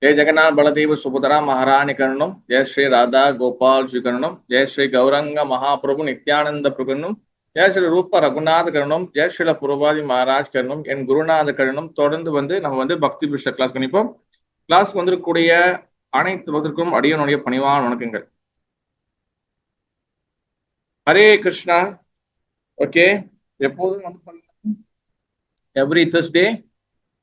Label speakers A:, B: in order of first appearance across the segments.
A: जय जगन्नाथ बलदेव सुभद्रा महारानी करणम जय श्री राधा गोपाल श्री करणम जय श्री गौरंग महाप्रभु नित्यानंद प्रकरणम जय श्री रूप रघुनाथ करणम जय श्री पुरवादी महाराज करणम என் குருநாத கரணம் தொடர்ந்து நம்ம பக்தி புருஷ கிளாஸ் பண்ணிப்போம். கிளாஸ் வந்திருக்கக்கூடிய அனைத்து பக்தருக்கும் அடியனுடைய பணிவான வணக்கங்கள். ஹரே கிருஷ்ணா. ஓகே, எப்போதும் எவ்ரி தேர்ஸ்டே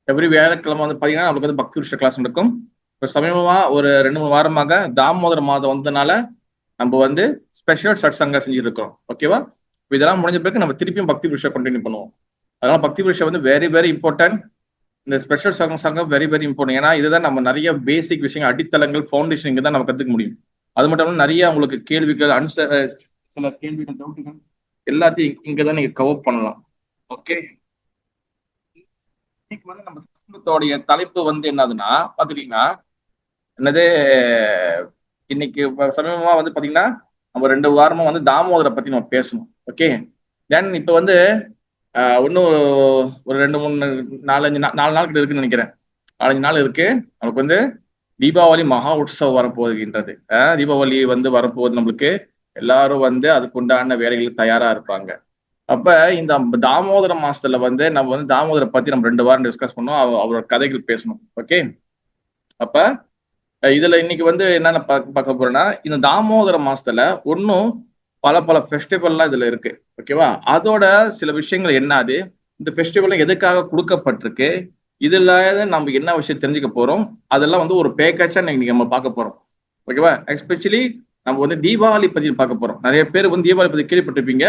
A: எவ்ரி வியாழக்கிழமை பாத்தீங்கன்னா நம்மளுக்கு பக்தி புருஷ கிளாஸ் நடக்கும். இப்போ சமீபமா ஒரு 2-3 வாரமாக தாமோதர மாதம் வந்ததுனால நம்ம ஸ்பெஷல் சட்சங்கா செஞ்சுட்டு இருக்கோம். ஓகேவா? இதெல்லாம் முடிஞ்ச பிறகு நம்ம திருப்பியும் பக்தி புருஷ கண்டினியூ பண்ணுவோம். அதனால பக்தி புருஷ வெரி வெரி இம்பார்ட்டன்ட். இந்த ஸ்பெஷல் சங்கம் வெரி வெரி இம்பார்ட்டன்ட். ஏன்னா இதுதான் நம்ம நிறைய பேசிக் விஷயங்கள், அடித்தளங்கள், ஃபவுண்டேஷன் இங்கே தான் நம்ம கற்றுக்க முடியும். அது மட்டும் இல்லாமல் நிறைய உங்களுக்கு கேள்விகள், சில கேள்விகள், டவுட்டுகள் எல்லாத்தையும் இங்கே தான் நீங்கள் கவர் பண்ணலாம். ஓகே, இன்னைக்கு நம்ம புத்தகத்தோடைய தலைப்பு என்னதுன்னா பார்த்துட்டீங்கன்னா என்னது, இன்னைக்கு சமீபமா பாத்தீங்கன்னா நம்ம 2 வாரமா தாமோதரை பத்தி நம்ம பேசணும். ஓகே, தென் இப்போ இன்னும் ஒரு 2-3-4-5 நாள் கிட்ட இருக்குன்னு நினைக்கிறேன். 4-5 நாள் இருக்கு. நமக்கு தீபாவளி மகா உற்சவம் வரப்போகின்றது. தீபாவளி வரப்போகுது. நம்மளுக்கு எல்லாரும் அதுக்கு உண்டான வேலைகளுக்கு தயாரா இருப்பாங்க. அப்ப இந்த தாமோதர மாசத்துல நம்ம தாமோதரை பத்தி நம்ம 2 வாரம் டிஸ்கஸ் பண்ணோம். அவரோட கதைகள் பேசணும். ஓகே, அப்ப இதுல இன்னைக்கு என்னென்ன பார்க்க போறேன்னா, இந்த தாமோதர மாசத்துல ஒன்னும் பல ஃபெஸ்டிவல்லாம் இதுல இருக்கு. ஓகேவா? அதோட சில விஷயங்கள் என்னது, இந்த ஃபெஸ்டிவல் எதுக்காக கொடுக்கப்பட்டிருக்கு, இதுல நம்ம என்ன விஷயம் தெரிஞ்சுக்க போறோம், அதெல்லாம் ஒரு பேக்கேஜா இன்னைக்கு நம்ம பார்க்க போறோம். ஓகேவா? எஸ்பெஷலி நம்ம தீபாவளி பத்தி பார்க்க போறோம். நிறைய பேர் தீபாவளி பத்தி கேள்விப்பட்டிருப்பீங்க.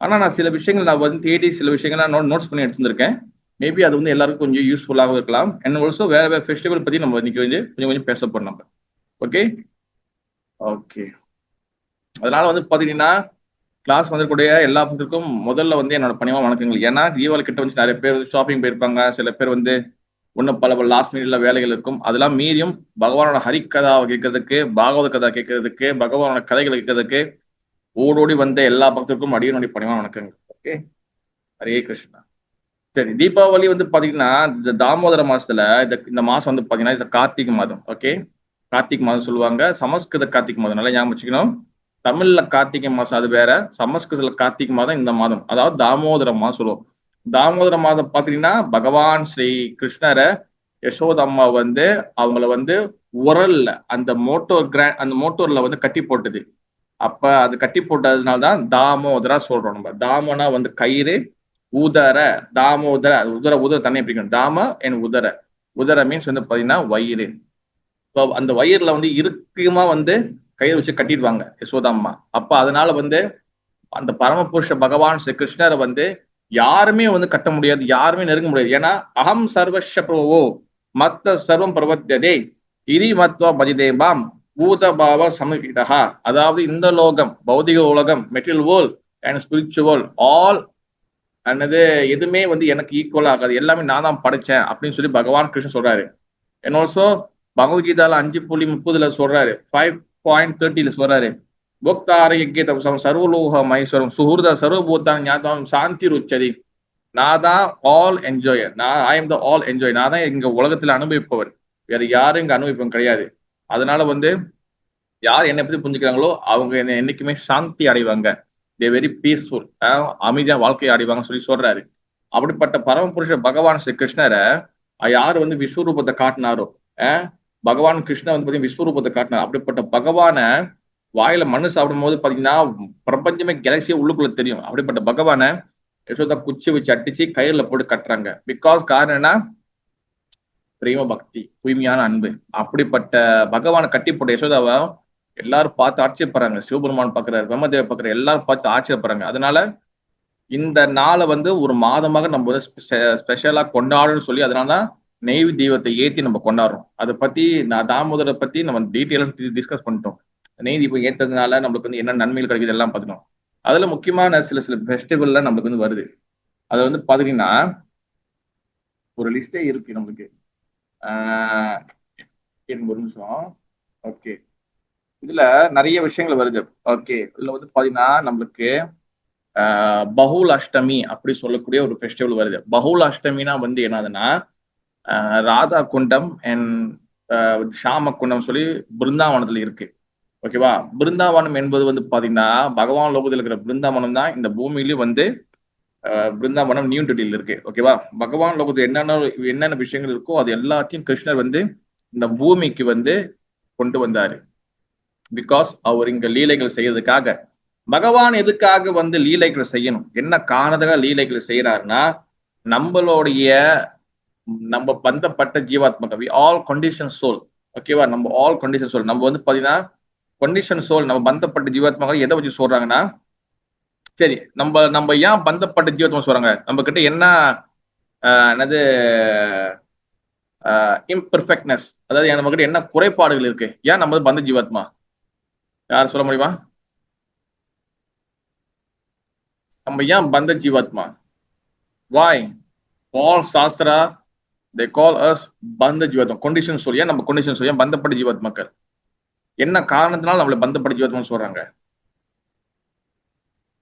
A: ஆனா நான் சில விஷயங்கள் நான் தேடி சில விஷயங்கள் நான் நோட்ஸ் பண்ணி எடுத்துருக்கேன். மேபி அது எல்லாருக்கும் கொஞ்சம் யூஸ்ஃபுல்லாகவும் இருக்கலாம். அண்ட் ஆல்சோ வேற ஃபெஸ்டிவல் பத்தி நம்ம இன்னைக்கு கொஞ்சம் பேச போறோம் நம்ம. ஓகே ஓகே, அதனால பாத்தீங்கன்னா கிளாஸ் வந்திருக்கூடிய எல்லா பத்திற்கும் முதல்ல என்னோட பணிவா வணக்கங்கள். ஏன்னா தீபாவளி கிட்ட நிறைய பேர் ஷாப்பிங் போயிருப்பாங்க. சில பேர் ஒன்னும் பல லாஸ்ட் மினிட்ல வேலைகள் இருக்கும். அதெல்லாம் மீறியும் பகவானோட ஹரிக்கதாவை கேட்கறதுக்கு, பாகவத கதா கேட்கறதுக்கு, பகவானோட கதைகளை கேட்கறதுக்கு ஓடோடி எல்லா பக்தருக்கும் அடியனுடைய பணிவான வணக்கங்கள். ஓகே, ஹரே கிருஷ்ணா. சரி, தீபாவளி பாத்தீங்கன்னா இந்த தாமோதர மாசத்துல இந்த மாசம் பாத்தீங்கன்னா இது கார்த்திகை மாதம். ஓகே, கார்த்திகை மாதம் சொல்லுவாங்க. சமஸ்கிருத கார்த்திகை மாதம் நல்லா ஞாபகம் வச்சுக்கணும். தமிழ்ல கார்த்திகை மாசம் அது வேற, சமஸ்கிருதத்துல கார்த்திகை மாதம் இந்த மாதம், அதாவது தாமோதர மாதம் சொல்லுவோம். தாமோதர மாதம் பாத்தீங்கன்னா பகவான் ஸ்ரீ கிருஷ்ணரை யசோத அம்மா அவங்கள உரல்ல அந்த மோட்டோர்ல கட்டி போட்டது. அப்ப அது கட்டி போட்டதுனால்தான் தாமோதரா சொல்றோம். நம்ம தாமோனா கயிறு, உதர தாமோதர, உதர தண்ணி பிடிக்கணும். தாம என் உதர மீன்ஸ் பாத்தீங்கன்னா வயிறு. அந்த வயிறுல இறுக்கமா கயிறு வச்சு கட்டிடுவாங்க யசோதாம்மா. அப்ப அதனால அந்த பரமபுருஷ பகவான் ஸ்ரீ கிருஷ்ணரை யாருமே கட்ட முடியாது, யாருமே நெருங்க முடியாது. ஏன்னா அகம் சர்வஸ்ய பிரபோ மத்த சர்வம் பிரபத்தியதே இரி மத்வ பஜிதேபாம் பூதபாவ சமீபிதா. அதாவது இந்த லோகம், பௌதிக உலகம், material world and spiritual all என்னது எதுவுமே எனக்கு ஈக்குவல் ஆகாது, எல்லாமே நான் தான் படைச்சேன் அப்படின்னு சொல்லி பகவான் கிருஷ்ணன் சொல்றாரு. அண்ட் ஆல்சோ பகவத்கீதால 5.30 சொல்றாரு, 5.30 சொல்றாரு, போக்தாரயக்கேதம் சர்வலோக மைஸ்வரம் சுஹூர்த சர்வபூதான் ஞாபகம் சாந்தி ருச்சதி. நான் தான் all என்ஜாயர், I am the all enjoy. நான் தான் இங்க உலகத்துல அனுபவிப்பவன், வேற யாரும் இங்க அனுபவிப்பவன் கிடையாது. அதனால யார் என்னை பத்தி புரிஞ்சுக்கிறாங்களோ அவங்க என்னைக்குமே சாந்தி அடைவாங்க. தே வெரி பீஸ்ஃபுல், அமைதியா வாழ்க்கையை அடைவாங்கன்னு சொல்லி சொல்றாரு. அப்படிப்பட்ட பரமபுருஷ பகவான் ஸ்ரீ கிருஷ்ணரை யாரு விஸ்வரூபத்தை காட்டினாரோ, பகவான் கிருஷ்ணன் விஸ்வரூபத்தை காட்டினார். அப்படிப்பட்ட பகவான வாயில மண்ணு சாப்பிடும் போது பாத்தீங்கன்னா பிரபஞ்சமே கேலக்சியே உள்ளுக்குள்ள தெரியும். அப்படிப்பட்ட பகவான யசோதா குச்சி வச்சு அட்டிச்சு கயிறுல போட்டு கட்டுறாங்க. பிகாஸ் காரணம் என்ன? பிரேம பக்தி, தூய்மையான அன்பு. அப்படிப்பட்ட பகவானை கட்டி போட்ட யசோதாவை எல்லாரும் பார்த்து ஆச்சரியப்படுறாங்க. சிவபெருமான் பாக்குறாரு, பிரம்மதேவ பாக்குறாரு, எல்லாரும் பார்த்து ஆச்சரியப்படுறாங்க. அதனால இந்த நாளை ஒரு மாதமாக நம்ம ஸ்பெஷலா கொண்டாடுன்னு சொல்லி அதனால நெய் தீபத்தை ஏத்தி நம்ம கொண்டாடுறோம். அதை பத்தி நான் தாமோதரை பத்தி நம்ம டீட்டெயிலாக டிஸ்கஸ் பண்ணிட்டோம். நெய் தீபம் ஏற்றதுனால நம்மளுக்கு என்ன நன்மைகள் கிடைக்குது எல்லாம் பார்த்துட்டோம். அதுல முக்கியமான சில ஃபெஸ்டிவல்ல நம்மளுக்கு வருது. அது பாத்தீங்கன்னா ஒரு லிஸ்டே இருக்கு நம்மளுக்கு. ஒரு நிமிஷம். ஓகே, இதுல நிறைய விஷயங்கள் வருது. ஓகே, இதுல பாத்தீங்கன்னா நம்மளுக்கு பஹுல் அஷ்டமி அப்படி சொல்லக்கூடிய ஒரு ஃபெஸ்டிவல் வருது. பஹுல் அஷ்டமினா என்னதுன்னா ராதா குண்டம் அண்ட் ஷாம குண்டம் சொல்லி பிருந்தாவனத்துல இருக்கு. ஓகேவா? பிருந்தாவனம் என்பது வந்து பாத்தீங்கன்னா பகவான் லோகத்தில் இருக்கிற பிருந்தாவனம் தான் இந்த பூமியிலயும் வந்து பிருந்தாவனம் நியூ டெல்லியில இருக்கு. ஓகேவா? பகவான் லோகத்தில் என்னென்ன விஷயங்கள் இருக்கோ அது எல்லாத்தையும் கிருஷ்ணர் வந்து இந்த பூமிக்கு வந்து கொண்டு வந்தாரு. பிகாஸ் அவர் இங்க லீலைகள் செய்யறதுக்காக. பகவான் எதுக்காக வந்து லீலைகள் செய்யணும், என்ன காரணத்துக்காக லீலைகள் செய்யறாருன்னா, நம்மளுடைய நம்ம பந்தப்பட்ட ஜீவாத்மக வி ஆல் கண்டிஷன் சோல். ஓகேவா? நம்ம ஆல் கண்டிஷன் சோல். நம்ம வந்து பாத்தீங்கன்னா கண்டிஷன் சோல், நம்ம பந்தப்பட்ட ஜீவாத்மக எதை வச்சு சொல்றாங்கன்னா, சரி நம்ம நம்ம ஏன் பந்தப்பட்ட ஜீவாத்மா சொல்றாங்க, நம்ம கிட்ட என்ன என்னது இம்பர்ஃபெக்ட்னஸ், அதாவது நம்ம கிட்ட என்ன குறைபாடுகள் இருக்கு, ஏன் நம்ம பந்த ஜீவாத்மா, யார் சொல்ல முடியுமா? நம்ம ஏன் பந்த ஜீவாத்மா? வாய் all Sastra they call us பந்த ஜீவாத்மா, கண்டிஷன் சோல். ஏன் நம்ம கண்டிஷன் சோல், ஏன் பந்தப்பட்ட ஜீவாத்மாக்கள், என்ன காரணத்தினால நம்மள பந்தப்பட்ட ஜீவாத்மா சொல்றாங்க?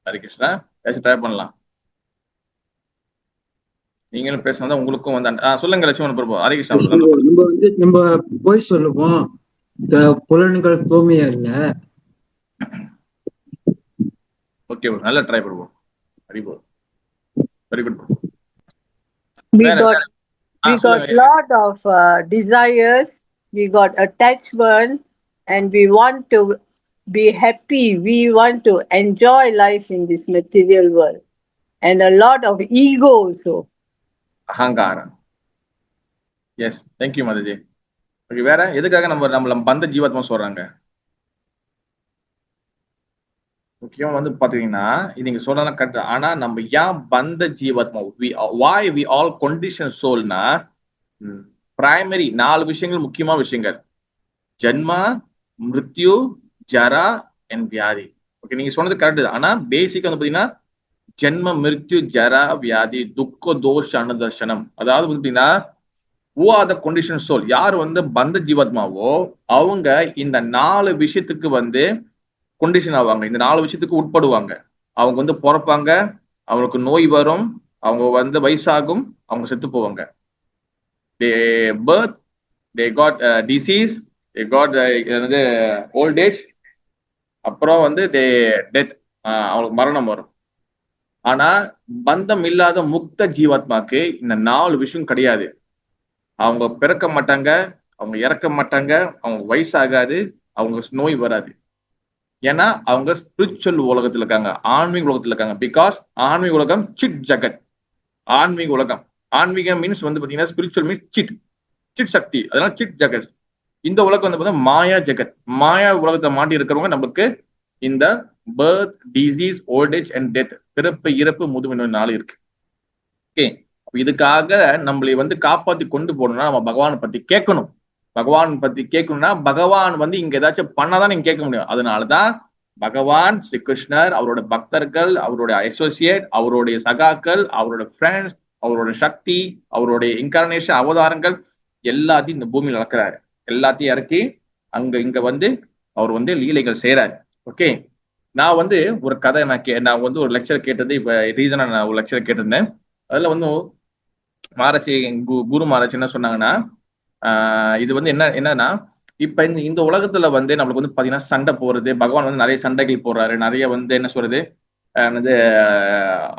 A: ஹரி கிருஷ்ணா, பேச ட்ரை பண்ணலாம். நீங்களும் பேசினா உங்களுக்கும் வந்து சொல்லுங்க லட்சுமண பிரபு. ஹரி கிருஷ்ணா.
B: நம்ம வந்து நம்ம போய் சொல்லுவோம் இந்த புலன்கள் தூய்மையா இல்ல.
A: ஓகே, நல்ல ட்ரை பண்ணுவோம். Very good, very good.
C: We got lot of desires, we got attachment, and we want to be happy, we want to enjoy life in this material world, and a lot of ego also.
A: அகங்காரம். Yes, thank you Mataji. Okay, வேற எதுக்காக நம்மள பந்த ஜீவாத்மா சொல்றாங்க? முக்கியம் வந்து பாத்தீங்கன்னா இது நீங்க சொல்லலாம் கரெக்ட். ஆனா நம்ம ஏன் பந்த ஜீவாத்மா, why we all condition soulனா, பிரைமரி 4 விஷயங்கள், முக்கியமான விஷயங்கள்: ஜன்மா, மிருத்யு, ஜரா அண்ட் வியாதி. ஓகே, நீங்க சொன்னது கரெக்ட். ஆனா பேசிக் வந்து பாத்தீங்கன்னா ஜென்ம, மிருத்யு, ஜரா, வியாதி, துக்க, தோஷ, அனுதர்சனம். அதாவது பாத்தீங்கன்னா who are the condition soul, யார் வந்து பந்த ஜீவாத்மாவோ அவங்க இந்த 4 விஷயத்துக்கு வந்து கண்டிஷன் ஆவாங்க, இந்த 4 விஷயத்துக்கு உட்படுவாங்க. அவங்க வந்து பிறப்பாங்க, அவங்களுக்கு நோய் வரும், அவங்க வந்து வயசாகும், அவங்க செத்து போவாங்க. they birth, they got disease, they got old age, அப்புறம் வந்து they death, அவங்களுக்கு மரணம் வரும். ஆனா பந்தம் இல்லாத முக்த ஜீவாத்மாக்கு இந்த 4 விஷயம் கிடையாது. அவங்க பிறக்க மாட்டாங்க, அவங்க இறக்க மாட்டாங்க, அவங்க வயசாகாது, அவங்க நோய் வராது. ஏன்னா அவங்க ஸ்பிரிச்சுவல் உலகத்துல இருக்காங்க, ஆன்மீக உலகத்துல இருக்காங்க. பிகாஸ் ஆன்மீக உலகம் சிட் ஜகத். ஆன்மீக உலகம், ஆன்மீகம் மீன்ஸ் வந்து பாத்தீங்கன்னா ஸ்பிரிச்சுவல் மீன்ஸ் சிட், சிட் சக்தி. அதனால சிட் ஜகத். இந்த உலகம் வந்து பாத்தீங்கன்னா மாயா ஜெகத். மாயா உலகத்தை மாட்டி இருக்கிறவங்க நமக்கு இந்த birth, disease, old age and death, பிறப்பு, இறப்பு, முதுமை நோய் 4 இருக்கு. ஓகே, இதுக்காக நம்மளை வந்து காப்பாத்தி கொண்டு போகணும்னா நம்ம பகவானை பத்தி கேட்கணும். பகவான் பத்தி கேட்கணும்னா பகவான் வந்து இங்க ஏதாச்சும் பண்ணாதான் நீங்க கேட்க முடியும். அதனாலதான் பகவான் ஸ்ரீ கிருஷ்ணர், அவரோட பக்தர்கள், அவருடைய அசோசியேட், அவருடைய சகாக்கள், அவரோட ஃப்ரெண்ட்ஸ், அவரோட சக்தி, அவருடைய இன்கார்னேஷன் அவதாரங்கள் எல்லாத்தையும் இந்த பூமியில் இறக்குறாரு. எல்லாத்தையும் இறக்கி இங்க வந்து அவர் வந்து லீலைகள் செய்யறாரு. ஓகே, நான் வந்து ஒரு கதை நான் வந்து ஒரு லெக்சர் கேட்டது. இப்ப ரீசனா நான் ஒரு லெக்சர் கேட்டிருந்தேன். அதுல வந்து மகாராஜி, குரு மகாராஜ் என்ன சொன்னாங்கன்னா, இது வந்து என்னன்னா இப்ப இந்த உலகத்துல வந்து நம்மளுக்கு வந்து பாத்தீங்கன்னா சண்டை போறது, பகவான் வந்து நிறைய சண்டைகள் போடுறாரு, நிறைய வந்து என்ன சொல்றது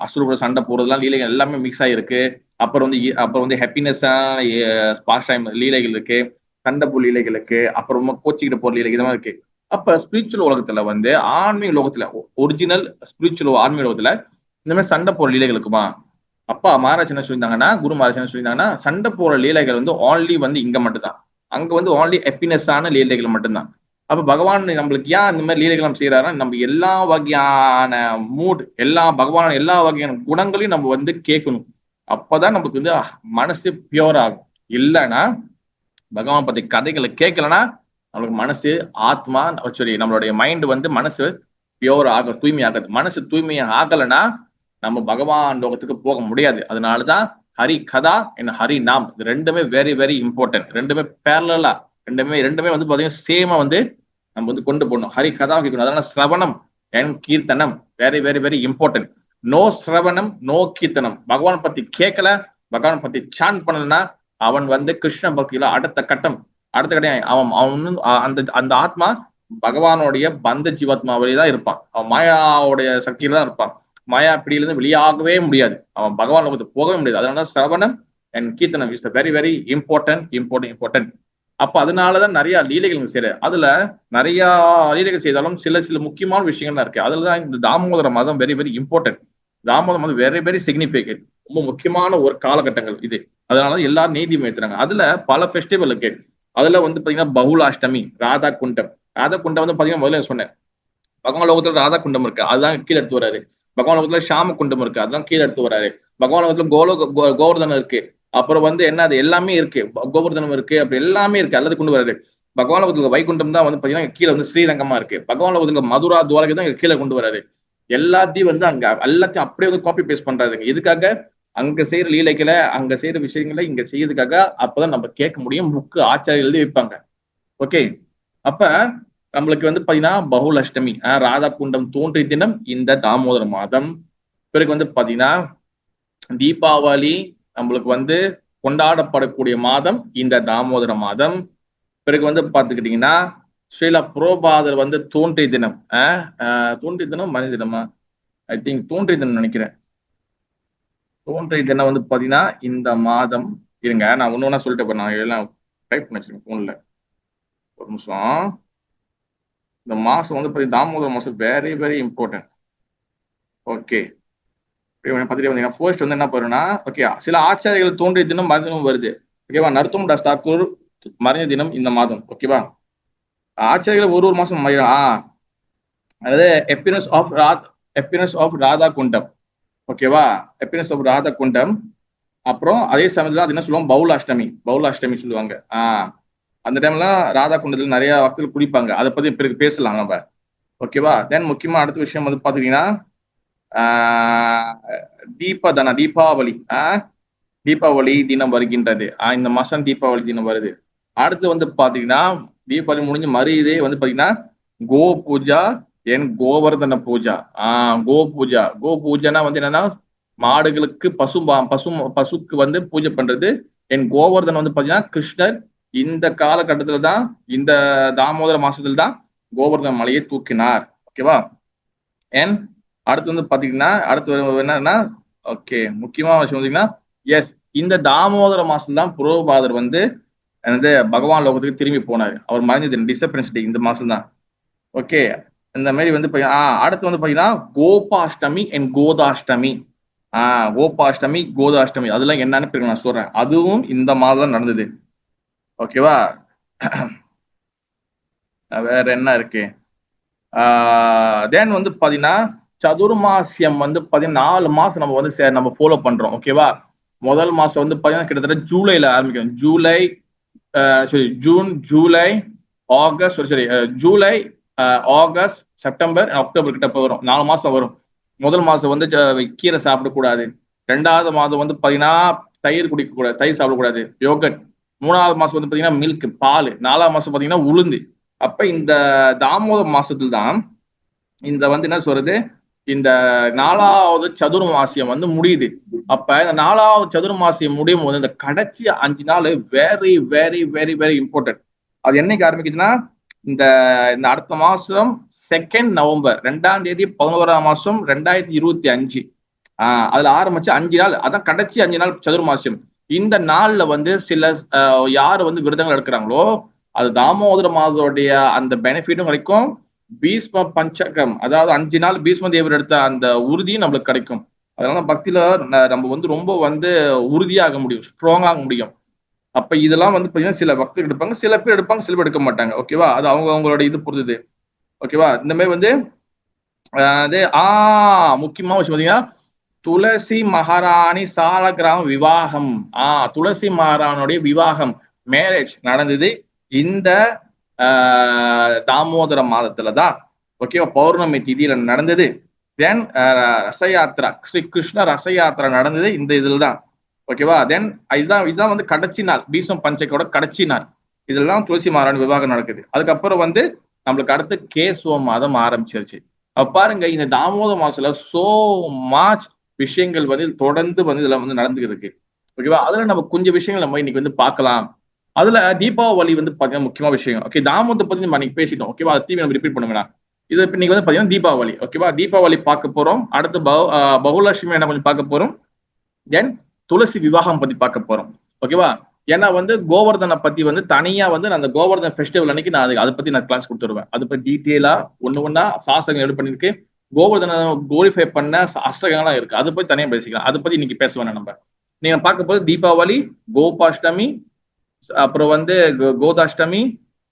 A: அசுரபுர சண்டை போறதுலாம் லீலைகள் எல்லாமே மிக்ஸ் ஆயிருக்கு. அப்புறம் வந்து ஹாப்பினஸான ஸ்பாஷ் டைம் லீலைகள் இருக்கு, சண்டை போ லீலைகள் இருக்கு, அப்புறமா கோச்சிக்கிட்டு போற லீலைகள் இதெல்லாம் இருக்கு. அப்ப ஸ்பிரிச்சுவல் உலகத்துல வந்து ஆன்மீக உலகத்துல, ஒரிஜினல் ஸ்பிரிச்சுவல் ஆன்மீக உலகத்துல இந்த மாதிரி சண்டை போற லீலைகள் இருக்குமா? அப்பா மகாராஜ் என்ன சொல்லியிருந்தாங்கன்னா, குரு மகாராஜ் என்ன சொல்லியிருந்தாங்கன்னா, சண்டை போற லீலைகள் வந்து ஆன்லி வந்து இங்க மட்டும்தான், அங்க வந்து ஆன்லி ஹாப்பினஸான லீலைகள் மட்டும்தான். அப்ப பகவான் நம்மளுக்கு ஏன் இந்த மாதிரி லீலைகள் நம்ம செய்யறாருன்னா, நம்ம எல்லா வகையான மூட், பகவான் எல்லா வகையான குணங்களையும் நம்ம வந்து கேட்கணும். அப்பதான் நமக்கு வந்து மனசு பியூர் ஆகும். இல்லைன்னா பகவான் பத்தி கதைகளை கேட்கலன்னா நம்மளுக்கு மனசு, ஆத்மா, நம்மளுடைய மைண்ட் வந்து மனசு பியூர் தூய்மை ஆகாது. மனசு தூய்மையா ஆகலைன்னா நம்ம பகவான் லோகத்துக்கு போக முடியாது. அதனாலதான் ஹரி கதா அண்ட் ஹரி நாம், இது ரெண்டுமே வெரி வெரி இம்பார்ட்டன்ட். ரெண்டுமே பேரலா, ரெண்டுமே வந்து பாத்தீங்கன்னா சேமா வந்து நம்ம வந்து கொண்டு போகணும். ஹரி கதா கேட்கணும். அதனால shravanam and kirtanam very very very important. No shravanam, no kirtanam. பகவான் பத்தி கேட்கல, பகவான் பத்தி சான் பண்ணலன்னா அவன் வந்து கிருஷ்ண பக்தியில அடுத்த கட்டம் அடுத்த கடையும் அவன் அவன் அந்த அந்த ஆத்மா பகவானுடைய பந்த ஜீவாத்மாவிலே தான் இருப்பான். அவன் மாயாவுடைய சக்தியில தான் இருப்பான். மாயா பிடியிலிருந்து வெளியாகவே முடியாது. அவன் பகவான் லோகத்துக்கு போகவே முடியாது. அதனால shravanam and Keerthanam is very very important. அப்ப அதனாலதான் நிறைய லீலைகள் செய்யறது. அதுல நிறைய லீலைகள் செய்தாலும் சில சில முக்கியமான விஷயங்கள் இருக்கு. அதுலதான் இந்த தாமோதர மாதம் வெரி வெரி இம்பார்ட்டன்ட். தாமோதர மாதம் வெரி வெரி சிக்னிபிகன்ட். ரொம்ப முக்கியமான ஒரு காலகட்டங்கள் இது. அதனால எல்லாரும் நீதி ஏத்துறாங்க. அதுல பல ஃபெஸ்டிவல் இருக்கு. அதுல வந்து பாத்தீங்கன்னா பகுலாஷ்டமி, ராதா குண்டம். ராதா குண்டம் வந்து பாத்தீங்கன்னா முதல்ல சொன்னேன், பகவான் லோகத்துல ராதா குண்டம் இருக்கு, அதுதான் கீழே எடுத்து வராரு. பகவான் லோகத்துல ஷாம குண்டம் இருக்கு, அதுதான் கீழே எடுத்து வராரு. பகவான் லோகத்துல கோவர்தனம் இருக்கு. அப்புறம் வந்து என்ன, அது எல்லாமே இருக்கு, கோவர்தனம் இருக்கு, அப்படி எல்லாமே இருக்கு, அல்லது கொண்டு வராரு. பகவான் லோகத்துல வைகுண்டம் தான் வந்து பாத்தீங்கன்னா கீழே வந்து ஸ்ரீரங்கமா இருக்கு. பகவான் லோகத்துல மதுரா துவாரகை தான் கீழே கொண்டு வராரு. எல்லாத்தையும் வந்து அங்க எல்லாத்தையும் அப்படியே வந்து காப்பி பேஸ்ட் பண்றாருங்க. இதுக்காக அங்க செய்யற லீலைகளை, அங்க செய்யற விஷயங்களை இங்க செய்யறதுக்காக. அப்பதான் நம்ம கேட்க முடியும். புக்கு ஆச்சாரிய எழுதி வைப்பாங்க. ஓகே, அப்ப நம்மளுக்கு வந்து பாத்தீங்கன்னா பகுல் அஷ்டமி, ராதா குண்டம் தோன்றிய தினம் இந்த தாமோதர மாதம். பிறகு வந்து பாத்தீங்கன்னா தீபாவளி நம்மளுக்கு வந்து கொண்டாடப்படக்கூடிய மாதம் இந்த தாமோதர மாதம். பிறகு வந்து பாத்துக்கிட்டீங்கன்னா ஸ்ரீல புரோபாதர் வந்து தோன்றிய தினம், தோன்றிய தினம் மனித தினமா, ஐ திங்க் தோன்றிய தினம் நினைக்கிறேன். தோன்றிய தினம் வந்து பாத்தீங்கன்னா இந்த மாதம். இருங்க, நான் ஒண்ணு சொல்லிட்டு நான் எல்லாம் டைப் பண்ணி வச்சிருக்கேன் போன்ல. ஒரு நிமிஷம். இந்த மாசம் வந்து பாத்தீங்கன்னா தாமோதர மாசம் வெரி வெரி இம்பார்ட்டன்ட். ஓகே, பாத்தீங்கன்னா ஃபர்ஸ்ட் வந்து என்ன பண்ணுன்னா, ஓகே, சில ஆச்சாரியர்கள் தோன்றிய தினம் மறைந்த தினம் வருது. ஓகேவா, நருத்தம் தாஸ் தாக்கூர் மறைந்த தினம் இந்த மாதம். ஓகேவா, ஆச்சாரியர்கள் ஒரு மாசம் அதாவது ஹாப்பினஸ் ஆஃப் ராதா குண்டம். ஓகேவா, ஹாப்பினஸ் ஆஃப் ராதா குண்டம். அப்புறம் அதே சமயத்துல அது என்ன சொல்லுவாங்க, பவுலாஷ்டமி சொல்லுவாங்க. அந்த டைம்ல ராதா குண்டத்துல நிறைய வசதிகள் குடிப்பாங்க. அதை பத்தி பிறகு பேசலாம் நம்ம. ஓகேவா, தென் முக்கியமா அடுத்த விஷயம் வந்து பாத்தீங்கன்னா தீபாவளி தினம் வருகின்றது. இந்த மாசம் தீபாவளி தினம் வருது. அடுத்து வந்து பாத்தீங்கன்னா தீபாவளி முடிஞ்சு மறுதே வந்து பாத்தீங்கன்னா கோ பூஜா என் கோவர்தன பூஜா. கோ பூஜைனா வந்து என்னன்னா மாடுகளுக்கு பசுக்கு வந்து பூஜை பண்றது. என் கோவர்தன் வந்து பாத்தீங்கன்னா கிருஷ்ணர் இந்த காலகட்டத்துல தான், இந்த தாமோதர மாசத்துல தான் கோவர்தன மலையை தூக்கினார். ஓகேவா, அண்ட் அடுத்து வந்து பாத்தீங்கன்னா அடுத்து என்னன்னா, ஓகே, முக்கியமான விஷயம் பாத்தீங்கன்னா எஸ், இந்த தாமோதர மாசம் தான் புரோபாதர் வந்து பகவான் லோகத்துக்கு திரும்பி போனாரு. அவர் மறைஞ்சது டிசப்பரன்ஸ் டே இந்த மாசம் தான். ஓகே, இந்த மாதிரி வந்து அடுத்து வந்து பாத்தீங்கன்னா கோபாஷ்டமி அண்ட் கோதாஷ்டமி. கோதாஷ்டமி அதெல்லாம் என்னன்னு பிறகு நான் சொல்றேன். அதுவும் இந்த மாதம் நடந்தது. ஓகேவா, வேற என்ன இருக்கு, தென் வந்து பாத்தீங்கன்னா சதுர்மாசியம் வந்து பாத்தீங்கன்னா 4 மாசம் நம்ம வந்து நம்ம ஃபாலோ பண்றோம். ஓகேவா, முதல் மாசம் வந்து பாத்தீங்கன்னா கிட்டத்தட்ட ஜூலைல ஆரம்பிக்கும். June, July, August, July, August, September, October கிட்ட வரும். 4 மாசம் வரும். முதல் மாசம் வந்து கீரை சாப்பிடக்கூடாது. 2வது மாதம் வந்து பாத்தீங்கன்னா தயிர் குடிக்கக்கூடாது, தயிர் சாப்பிடக்கூடாது, யோகட். 3வது மாசம் வந்து பாத்தீங்கன்னா மில்க், பால். 4வது மாசம் பாத்தீங்கன்னா உளுந்து. அப்ப இந்த தாமோதர மாசத்துல தான் இந்த வந்து என்ன சொல்றது, இந்த 4வது சதுர்மாசியம் வந்து முடியுது. அப்ப இந்த 4வது சதுர்மாசியம் முடியும் போது இந்த கடைசி 5 நாள் very very very very important. அது என்னைக்கு ஆரம்பிக்குதுன்னா இந்த அடுத்த மாசம் 2 நவம்பர் 2ஆம் தேதி 11ஆம் மாசம் 2025 அதுல ஆரம்பிச்சு 5 நாள், அதான் கடைசி 5 நாள் சதுர்மாசியம். இந்த நாள்ல வந்து சில யாரு வந்து விரதங்கள் எடுக்கிறாங்களோ அது தாமோதர மாதோடைய அந்த பெனிஃபிட்டும் கிடைக்கும். பீஷ்ம பஞ்சகம், அதாவது 5 நாள் பீஷ்ம தேவர் எடுத்த அந்த உறுதியும் நம்மளுக்கு கிடைக்கும். அதனால பக்தியில நம்ம வந்து ரொம்ப வந்து உறுதியாக முடியும், ஸ்ட்ராங் ஆக முடியும். அப்ப இதெல்லாம் வந்து பாத்தீங்கன்னா சில பக்தர்கள் எடுப்பாங்க, சில பேர் எடுப்பாங்க, சில பேர் எடுக்க மாட்டாங்க. ஓகேவா, அது அவங்களோட இது பொறுத்தது. ஓகேவா, இந்த மாதிரி வந்து அது முக்கியமான விஷயம் பாத்தீங்கன்னா துளசி மகாராணி சாலக்கிராம விவாகம். துளசி மகாராணுடைய விவாகம், மேரேஜ் நடந்தது இந்த தாமோதர மாதத்துலதான். ஓகேவா, பௌர்ணமி திதியில நடந்தது. தென் ரச யாத்திரா, ஸ்ரீ கிருஷ்ண ரச யாத்திரா நடந்தது இந்த இதுல தான். ஓகேவா, தென் இதுதான் வந்து கடைசி நாள், பீஷ்ம பஞ்சகோட கடைசி நாள். இதெல்லாம் துளசி மகாராணி விவாகம் நடக்குது. அதுக்கப்புறம் வந்து நம்மளுக்கு அடுத்து கேசுவ மாதம் ஆரம்பிச்சிருச்சு. பாருங்க, இந்த தாமோதர மாசத்துல சோ மச் விஷயங்கள் வந்து தொடர்ந்து வந்து இதுல வந்து நடந்துகிட்டு இருக்கு. ஓகேவா, அதுல நம்ம கொஞ்சம் விஷயங்கள் நம்ம இன்னைக்கு வந்து பார்க்கலாம். அதுல தீபாவளி வந்து பாத்தீங்கன்னா முக்கியமான விஷயம். ஓகே, தாமத்தை பத்தி நம்ம அன்னைக்கு பேசிட்டோம். ஓகேவா, அது திரும்பி நம்ம ரிப்பீட் பண்ணுங்களா? இது இன்னைக்கு வந்து பாத்தீங்கன்னா தீபாவளி. ஓகேவா, தீபாவளி பார்க்க போறோம். அடுத்து பகுலட்சுமி என்ன கொஞ்சம் பார்க்க போறோம். தென் துளசி விவாகம் பத்தி பார்க்க போறோம். ஓகேவா, ஏன்னா வந்து கோவர்தனை பத்தி வந்து தனியா வந்து அந்த கோவர்தன் ஃபெஸ்டிவல் அன்னைக்கு நான் அதை பத்தி நான் கிளாஸ் கொடுத்துருவேன். அது பத்தி டீட்டெயிலா ஒண்ணா சாஸ்திரங்கள் எடுத்து பண்ணிருக்கு. கோவர்தனை குளோரிஃபை பண்ண அஷ்டகங்கள்லாம் இருக்கு. அதை பத்தி தனியா பேசிக்கலாம். அதை பத்தி இன்னைக்கு பேச வேணாம். நம்ம நீங்க பார்க்க போது தீபாவளி, கோபாஷ்டமி, அப்புறம் வந்து கோதாஷ்டமி,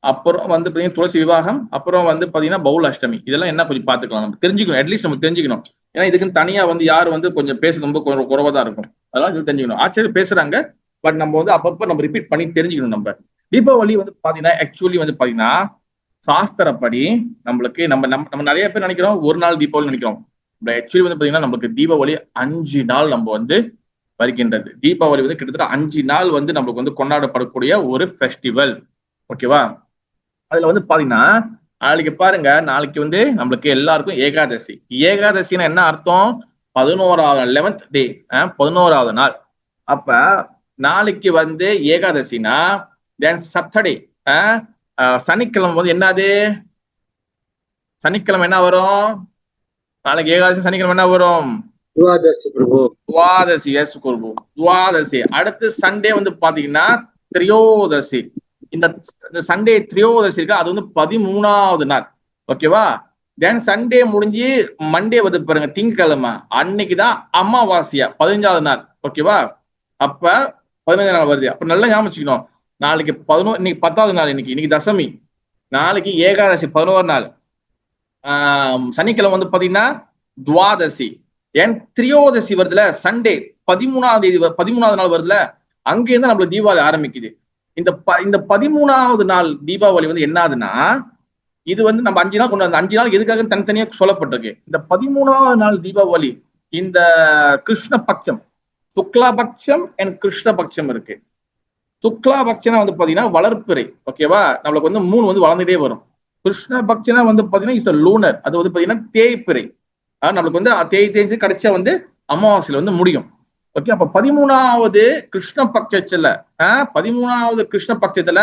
A: அப்புறம் வந்து பாத்தீங்கன்னா துளசி விவாகம், அப்புறம் வந்து பாத்தீங்கன்னா பவுல் அஷ்டமி. இதெல்லாம் என்ன கொஞ்சம் பாத்துக்கலாம், நம்ம தெரிஞ்சுக்கணும். அட்லீஸ்ட் நம்ம தெரிஞ்சுக்கணும். ஏன்னா இதுக்குன்னு தனியா வந்து யாரும் வந்து கொஞ்சம் பேச ரொம்ப குறைவா தான் இருக்கும். அதெல்லாம் இது தெரிஞ்சுக்கணும். ஆச்சரியம் பேசுறாங்க, பட் நம்ம வந்து அப்பப்போ நம்ம ரிப்பீட் பண்ணி தெரிஞ்சுக்கணும். நம்ம தீபாவளி வந்து பாத்தீங்கன்னா ஆக்சுவலி வந்து பாத்தீங்கன்னா சாஸ்திரப்படி நம்மளுக்கு நம்ம நிறைய பேர் நினைக்கிறோம் ஒரு நாள் தீபாவளி நினைக்கிறோம். ஆக்சுவலி வந்து பாத்தீங்கன்னா நம்மளுக்கு தீபாவளி 5 நாள் நம்ம வந்து வருகின்றது. தீபாவளி வந்து கிட்டத்தட்ட 5 நாள் வந்து நம்மளுக்கு வந்து கொண்டாடப்படக்கூடிய ஒரு ஃபெஸ்டிவல். ஓகேவா, அதுல வந்து பாத்தீங்கன்னா நாளைக்கு பாருங்க, நாளைக்கு வந்து நம்மளுக்கு எல்லாருக்கும் ஏகாதசி. ஏகாதசின்னா என்ன அர்த்தம்? 11th டே, 11வது நாள். அப்ப நாளைக்கு வந்து ஏகாதசினா தென் சட்டர்டே, சனிக்கிழமை வந்து என்னது? சனிக்கிழமை என்ன வரும்? நாளைக்கு ஏகாதசி சனிக்கிழமை என்ன வரும்?
B: துவாதசி பிரபு.
A: துவாதசி. எஸ் பிரபு, துவாதசி. அடுத்து சண்டே வந்து பாத்தீங்கன்னா திரியோதசி. இந்த சண்டே திரியோதசி இருக்கு, அது வந்து 13வது நாள். ஓகேவா, தென் சண்டே முடிஞ்சு மண்டே வந்து பாருங்க திங்கக்கிழமை, அன்னைக்குதான் அமாவாசையா 15வது நாள். ஓகேவா, அப்ப 15 நாள் வருது. அப்ப நல்லா ஞாபகம் வச்சுக்கணும். நாளைக்கு 11, இன்னைக்கு 10வது நாள், இன்னைக்கு தசமி, நாளைக்கு ஏகாதசி 11 நாள், சனிக்கிழமை வந்து பாத்தீங்கன்னா துவாதசி, ஏன் திரியோதசி வருதுல, சண்டே 13வது நாள் வருதுல, அங்கேருந்து நம்மளுக்கு தீபாவளி ஆரம்பிக்குது. இந்த 13வது நாள் தீபாவளி வந்து என்ன ஆகுதுன்னா, இது வந்து நம்ம 5 நாள் கொண்டு 5 நாள் எதுக்காக தனித்தனியா சொல்லப்பட்டிருக்கு. இந்த 13வது நாள் தீபாவளி இந்த கிருஷ்ணபக்ஷம், சுக்லாபக்ஷம் அண்ட் கிருஷ்ணபக்ஷம் இருக்கு. சுக்லாபக்ஷனா வந்து பாத்தீங்கன்னா வளர்ப்பிறை. ஓகேவா, நம்மளுக்கு வந்து 3 வந்து வளர்ந்துட்டே வரும். கிருஷ்ணபக்ஷனா வந்து பாத்தீங்கன்னா இஸ் லூனர், அது வந்து பாத்தீங்கன்னா தேய்ப்பிறை. நம்மளுக்கு வந்து தேய்ஞ்சு கடைசியா வந்து அமாவாசையில வந்து முடியும். ஓகே, அப்ப 13வது கிருஷ்ணபக்ஷத்துல 13வது கிருஷ்ணபக்ஷத்துல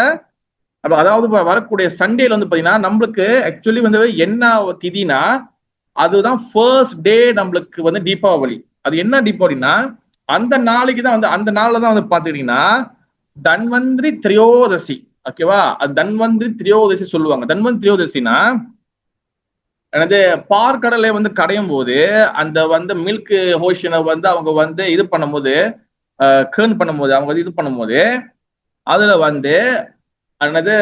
A: அதாவது வரக்கூடிய சண்டேல வந்து பாத்தீங்கன்னா நம்மளுக்கு ஆக்சுவலி வந்து என்ன திதினா, அதுதான் ஃபர்ஸ்ட் டே நம்மளுக்கு வந்து தீபாவளி. அது என்ன தீபாவளினா, அந்த நாளைக்கு தான் வந்து, அந்த நாள்ல தான் வந்து பாத்துக்கிட்டீங்கன்னா தன்வந்திரி திரியோதசி. ஓகேவா, அது தன்வந்திரி திரியோதசி சொல்லுவாங்க. தன்வந்திரி திரியோதசினா எனது பார்க்கடலை வந்து கடையும் போது அந்த வந்து மில்க் ஓஷனை வந்து அவங்க வந்து இது பண்ணும்போது, கேர்ன் பண்ணும்போது, அவங்க வந்து இது பண்ணும்போது அதுல வந்து என்னது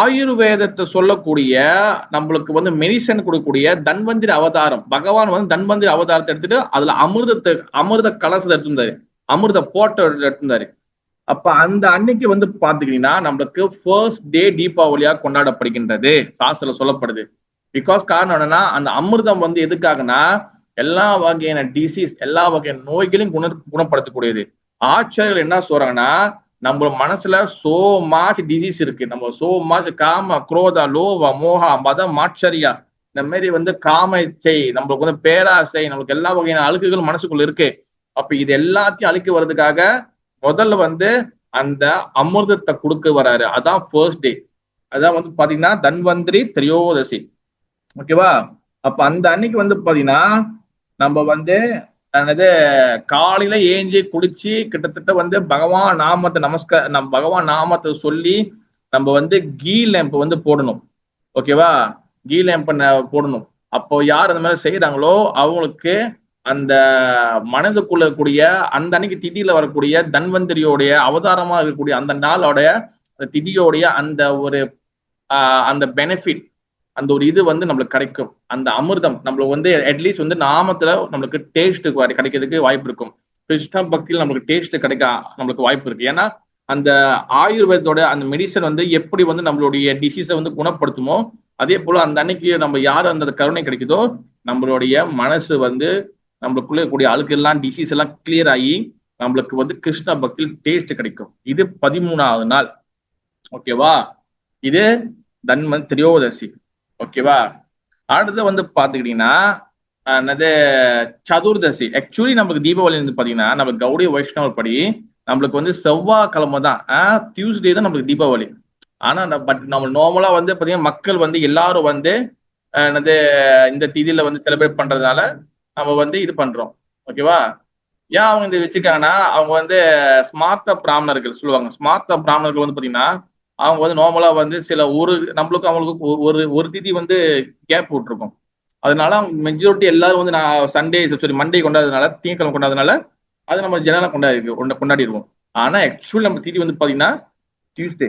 A: ஆயுர்வேதத்தை சொல்லக்கூடிய நம்மளுக்கு வந்து மெடிசன் கொடுக்கக்கூடிய தன்வந்திரி அவதாரம், பகவான் வந்து தன்வந்திரி அவதாரத்தை எடுத்துட்டு அதுல அமிர்த கலசத்தை எடுத்திருந்தாரு, அமிர்த போட்டோ எடுத்திருந்தாரு. அப்ப அந்த அன்னைக்கு வந்து பாத்துக்கிட்டீங்கன்னா நம்மளுக்கு ஃபர்ஸ்ட் டே தீபாவளியா கொண்டாடப்படுகின்றது, சாஸ்திரம் சொல்லப்படுது. பிகாஸ் காரணம் என்னன்னா, அந்த அமிர்தம் வந்து எதுக்காகனா எல்லா வகையான டிசீஸ், எல்லா வகையான நோய்களையும் குணப்படுத்தக்கூடியது. ஆச்சாரியர்கள் என்ன சொல்றாங்கன்னா, நம்ம மனசுல சோ மச் டிசீஸ் இருக்கு, நம்ம சோ மச் காம குரோதா லோப மோகா மதம் மாச்சரியா, இந்த மாதிரி வந்து காம இச்சை, நம்மளுக்கு வந்து பேராசை, நம்மளுக்கு எல்லா வகையான அழுக்குகளும் மனசுக்குள்ள இருக்கு. அப்ப இது எல்லாத்தையும் அழிக்க வர்றதுக்காக முதல்ல வந்து அந்த அமிர்தத்தை கொடுக்க வராரு. அதான் ஃபர்ஸ்ட் டே. அதான் வந்து பாத்தீங்கன்னா தன்வந்திரி திரியோதசி. ஓகேவா, அப்ப அந்த அன்னைக்கு வந்து பாத்தீங்கன்னா நம்ம வந்து காலையில ஏஞ்சி குளிச்சு கிட்டத்தட்ட வந்து பகவான் நாமத்தை நம்ம பகவான் நாமத்தை சொல்லி நம்ம வந்து கீ லேம்ப் வந்து போடணும். ஓகேவா, கீ லேம்ப் போடணும். அப்போ யார் அந்த மாதிரி செய்யறாங்களோ அவங்களுக்கு அந்த மனதுக்குள்ள இருக்கக்கூடிய அந்த அன்னைக்கு திதியில வரக்கூடிய தன்வந்திரியோடைய அவதாரமா இருக்கக்கூடிய அந்த நாளோடைய திதியோடைய அந்த ஒரு அந்த பெனிஃபிட், அந்த ஒரு இது வந்து நம்மளுக்கு கிடைக்கும். அந்த அமிர்தம் நம்மளுக்கு வந்து அட்லீஸ்ட் வந்து நாமத்துல நம்மளுக்கு டேஸ்ட் கிடைக்கிறதுக்கு வாய்ப்பு இருக்கும். கிருஷ்ண பக்தியில் நம்மளுக்கு டேஸ்ட் கிடைக்க நம்மளுக்கு வாய்ப்பு இருக்கு. ஏன்னா அந்த ஆயுர்வேதத்தோட அந்த மெடிசன் வந்து எப்படி வந்து நம்மளுடைய டிசீஸை வந்து குணப்படுத்துமோ, அதே போல அந்த அன்னைக்கு நம்ம யாரு அந்த கருணை கிடைக்குதோ நம்மளுடைய மனசு வந்து நம்மளுக்குள்ள இருக்கக்கூடிய அழுக்கு எல்லாம் டிசீஸ் எல்லாம் கிளியர் ஆகி நம்மளுக்கு வந்து கிருஷ்ண பக்தியில் டேஸ்ட் கிடைக்கும். இது 13வது நாள். ஓகேவா, இது தன்வந்திரி திரியோதசி. ஓகேவா, அடுத்து வந்து பாத்துக்கிட்டீங்கன்னா என்னது சதுர்தசி. ஆக்சுவலி நம்மளுக்கு தீபாவளி வந்து பாத்தீங்கன்னா நம்ம கௌடிய வைஷ்ணவ படி நம்மளுக்கு வந்து செவ்வாய்க்கிழமை தான், டியூஸ்டே தான் நம்மளுக்கு தீபாவளி. ஆனா பட் நம்ம நார்மலா வந்து பாத்தீங்கன்னா மக்கள் வந்து எல்லாரும் வந்து என்னது இந்த திதியில வந்து செலிப்ரேட் பண்றதுனால நம்ம வந்து இது பண்றோம். ஓகேவா? ஏன் அவங்க இந்த வச்சிருக்காங்கன்னா, அவங்க வந்து ஸ்மார்த்த பிராமணர்கள் சொல்லுவாங்க. ஸ்மார்த்த பிராமணர்கள் வந்து பாத்தீங்கன்னா, அவங்க வந்து நார்மலா வந்து சில ஒரு நம்மளுக்கும் அவங்களுக்கும் ஒரு ஒரு திதி வந்து கேப் விட்டுருக்கும். அதனால அவங்க மெஜாரிட்டி எல்லாரும் வந்து நான் சண்டே சாரி மண்டே கொண்டாடுறதுனால, திங்கக்கிழமை கொண்டாடுறதுனால அது நம்ம ஜெனரலா கொண்டாடிடுவோம். ஆனா ஆக்சுவலி நம்ம திதி வந்து பாத்தீங்கன்னா டியூஸ்டே,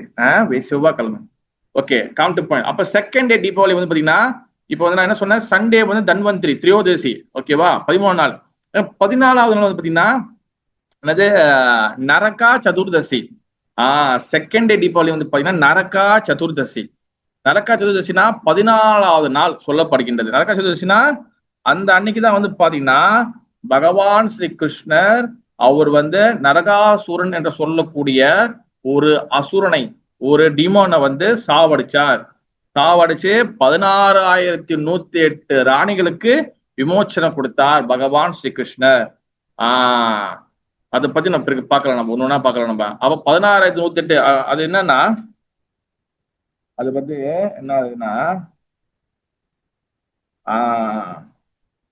A: செவ்வாய்க்கிழமை. Okay, come to point. அப்ப செகண்ட் டே தீபாவளி வந்து பாத்தீங்கன்னா, இப்போ வந்து நான் என்ன சொன்னேன், சண்டே வந்து தன்வந்திரி திரையோதசி. ஓகேவா? 13 நாள். 14வது நாள் வந்து பாத்தீங்கன்னா என்னது நரகா சதுர்தசி. செகண்ட் டே தீபாவளி வந்து பாத்தீங்கன்னா நரகா சதுர்தசி. நரகா சதுர்தசினா 14வது நாள் சொல்லப்படுகின்றது. நரகா சதுர்தசினா அந்த அன்னைக்கு தான் வந்து பாத்தீங்கன்னா பகவான் ஸ்ரீ கிருஷ்ணர் அவர் வந்து நரகாசுரன் என்று சொல்லக்கூடிய ஒரு அசுரனை, ஒரு டிமோனை வந்து சாவடிச்சார். சாவடிச்சு 16,108 ராணிகளுக்கு விமோச்சனம் கொடுத்தார் பகவான் ஸ்ரீ கிருஷ்ணர். அதை பத்தி நம்ம பிறகு பார்க்கலாம், நம்ம ஒன்னொன்னா பார்க்கலாம். நம்ம அப்ப 16,108 அது என்னன்னா, அது வந்து என்ன ஆகுதுன்னா,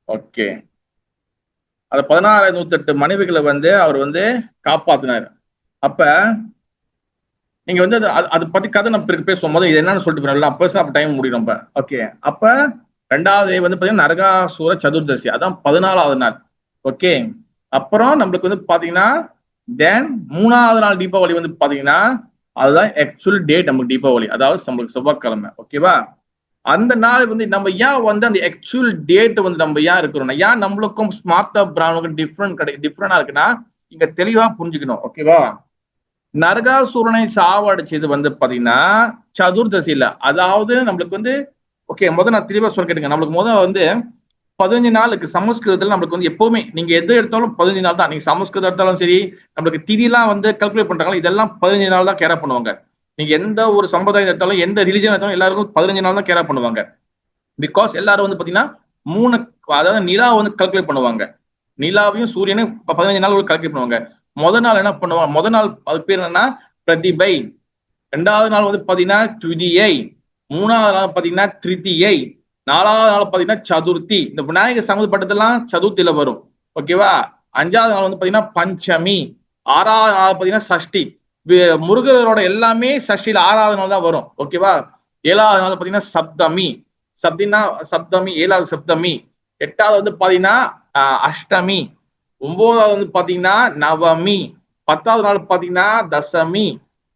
A: ஓகே, அது 16,108 மனைவிகளை வந்து அவர் வந்து காப்பாத்தினார். அப்ப நீங்க வந்து அதை பத்தி கதை நம்ம பிறகு பேசுவோம். போது இது என்னன்னு சொல்லிட்டு பேச அப்ப டைம் முடியும் நம்ம. ஓகே, அப்ப ரெண்டாவது வந்து பாத்தீங்கன்னா நரகாசுர சதுர்தசி, அதான் 14வது நாள். ஓகே, அப்புறம் நம்மளுக்கு வந்து பாத்தீங்கன்னா தென் 3வது நாள் தீபாவளி வந்து பாத்தீங்கன்னா அதுதான் ஆக்சுவல் டேட் நமக்கு தீபாவளி, அதாவது நம்மளுக்கு செவ்வாய்க்கிழமை. ஓகேவா? அந்த நாள் வந்து நம்ம ஏன் வந்து அந்த ஆக்சுவல் டேட் வந்து நம்ம ஏன் இருக்கிறோம்னா, ஏன் நம்மளுக்கும் ஸ்மார்ட் பிரானுக்கும் டிஃப்ரெண்டா இருக்குன்னா இங்க தெளிவா புரிஞ்சுக்கணும். ஓகேவா? நரகாசுரனை சாவடிச்சது வந்து பாத்தீங்கன்னா சதுர்தசியில, அதாவது நம்மளுக்கு வந்து ஓகே முதல் நான் தெளிவா சொல்ல கேட்டுங்க. நம்மளுக்கு முதல் வந்து 15 நாளுக்கு சமஸ்கிருதத்துல நம்மளுக்கு வந்து எப்பவுமே நீங்க எது எடுத்தாலும் 15 நாள் தான். நீங்க சமஸ்கிருதம் எடுத்தாலும் சரி, நம்மளுக்கு திதிலாம் வந்து கால்குலேட் பண்றாங்க, இதெல்லாம் 15 நாள் தான் கேரா பண்ணுவாங்க. நீங்க எந்த ஒரு சம்பிரதாயம் எடுத்தாலும் எந்த ரிலிஜன் எடுத்தாலும் எல்லாருக்கும் 15 நாள் தான் கேரா பண்ணுவாங்க. பிகாஸ் எல்லாரும் வந்து பாத்தீங்கன்னா 3 அதாவது நிலா வந்து கால்குலேட் பண்ணுவாங்க. நிலாவையும் சூரியனையும் 15 நாள் கால்குலேட் பண்ணுவாங்க. முதல் நாள் என்ன பண்ணுவாங்க, முதல் நாள் அது பேர் என்னன்னா பிரதிபை. 2வது நாள் வந்து பாத்தீங்கன்னா துதியை. 3வது நாள் பாத்தீங்கன்னா திருத்தியை. 4வது நாள் பாத்தீங்கன்னா சதுர்த்தி. இந்த விநாயகர் சம்மந்தப்பட்டதெல்லாம் சதுர்த்தியில வரும். ஓகேவா? 5வது நாள் வந்து பாத்தீங்கன்னா பஞ்சமி. 6வது நாள் பாத்தீங்கன்னா சஷ்டி. முருகரோட எல்லாமே சஷ்டியில 6வது நாள் தான் வரும். ஓகேவா? 7வது நாள் பாத்தீங்கன்னா சப்தமி. சப்தமி 7வது சப்தமி. 8வது வந்து பாத்தீங்கன்னா அஷ்டமி. 9வது வந்து பாத்தீங்கன்னா நவமி. 10வது நாள் பாத்தீங்கன்னா தசமி.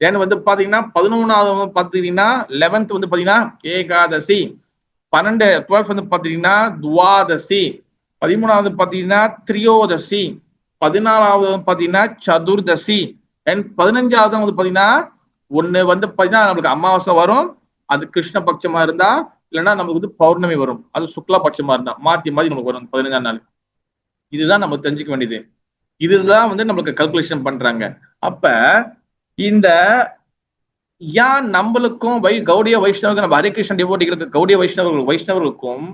A: தென் வந்து பாத்தீங்கன்னா 11வது வந்து பாத்தீங்கன்னா 11th வந்து பாத்தீங்கன்னா ஏகாதசி. 12 வந்து பாத்தீங்கன்னா துவாதசி. 13வது பாத்தீங்கன்னா திரியோதசி. 14வது வந்து பாத்தீங்கன்னா சதுர்தசி. அண்ட் 15வது வந்து பாத்தீங்கன்னா ஒண்ணு வந்து பாத்தீங்கன்னா நம்மளுக்கு அமாவாசை வரும், அது கிருஷ்ண பட்சமா இருந்தா, இல்லைன்னா நமக்கு வந்து பௌர்ணமி வரும், அது சுக்லா பட்சமா இருந்தா, மாத்தி மாத்தி நமக்கு வரும் 15ஆம் நாள். இதுதான் நம்ம தெரிஞ்சுக்க வேண்டியது. இதுதான் வந்து நம்மளுக்கு கல்குலேஷன் பண்றாங்க. அப்ப இந்த ஏன் நம்மளுக்கும் கௌடிய வைஷ்ணவர்கள், நம்ம ஹரே கிருஷ்ண டிவோட்டிகளுக்கு கௌடிய வைஷ்ணவர்களுக்கும்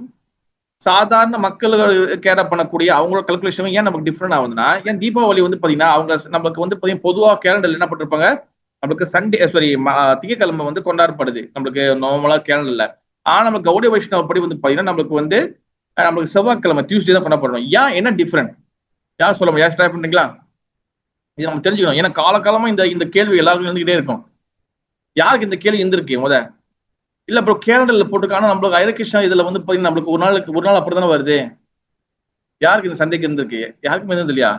A: சாதாரண மக்கள் கேர பண்ணக்கூடிய அவங்களோட கல்குலேஷன் ஏன் நமக்கு டிஃப்ரெண்ட் ஆகுதுன்னா, ஏன் தீபாவளி வந்து பாத்தீங்கன்னா அவங்க நம்மளுக்கு வந்து பாத்தீங்கன்னா பொதுவா கேலண்டர்ல என்ன பண்ணிருப்பாங்க, நம்மளுக்கு சண்டே சாரி திங்கக்கிழமை வந்து கொண்டாடப்படுது நம்மளுக்கு நார்மலா கேலண்டர்ல. ஆனா நம்ம கௌடிய வைஷ்ணவ படி வந்து பாத்தீங்கன்னா நம்மளுக்கு செவ்வாய்க்கிழமை டியூஸ்டே தான் கொண்டாடப்படணும். ஏன் என்ன டிஃப்ரெண்ட் யார் சொல்ல யார் ட்ரை பண்றீங்களா? இது நம்ம தெரிஞ்சுக்கணும். ஏன்னா காலகாலமா இந்த கேள்வி எல்லாருக்கும் இருந்துகிட்டே இருக்கும். யாருக்கு இந்த கேள்வி இருந்திருக்கு இல்ல ப்ரோ கேலண்டர்ல போட்டுருக்காங்க, நம்மளுக்கு ஹரே கிருஷ்ணா இதுல வந்து பாத்தீங்கன்னா நம்மளுக்கு ஒரு நாள் அப்படித்தானே வருது. யாருக்கு இந்த சந்தேகம் இருந்திருக்கு? யாருக்குமே இருந்தது இல்லையா?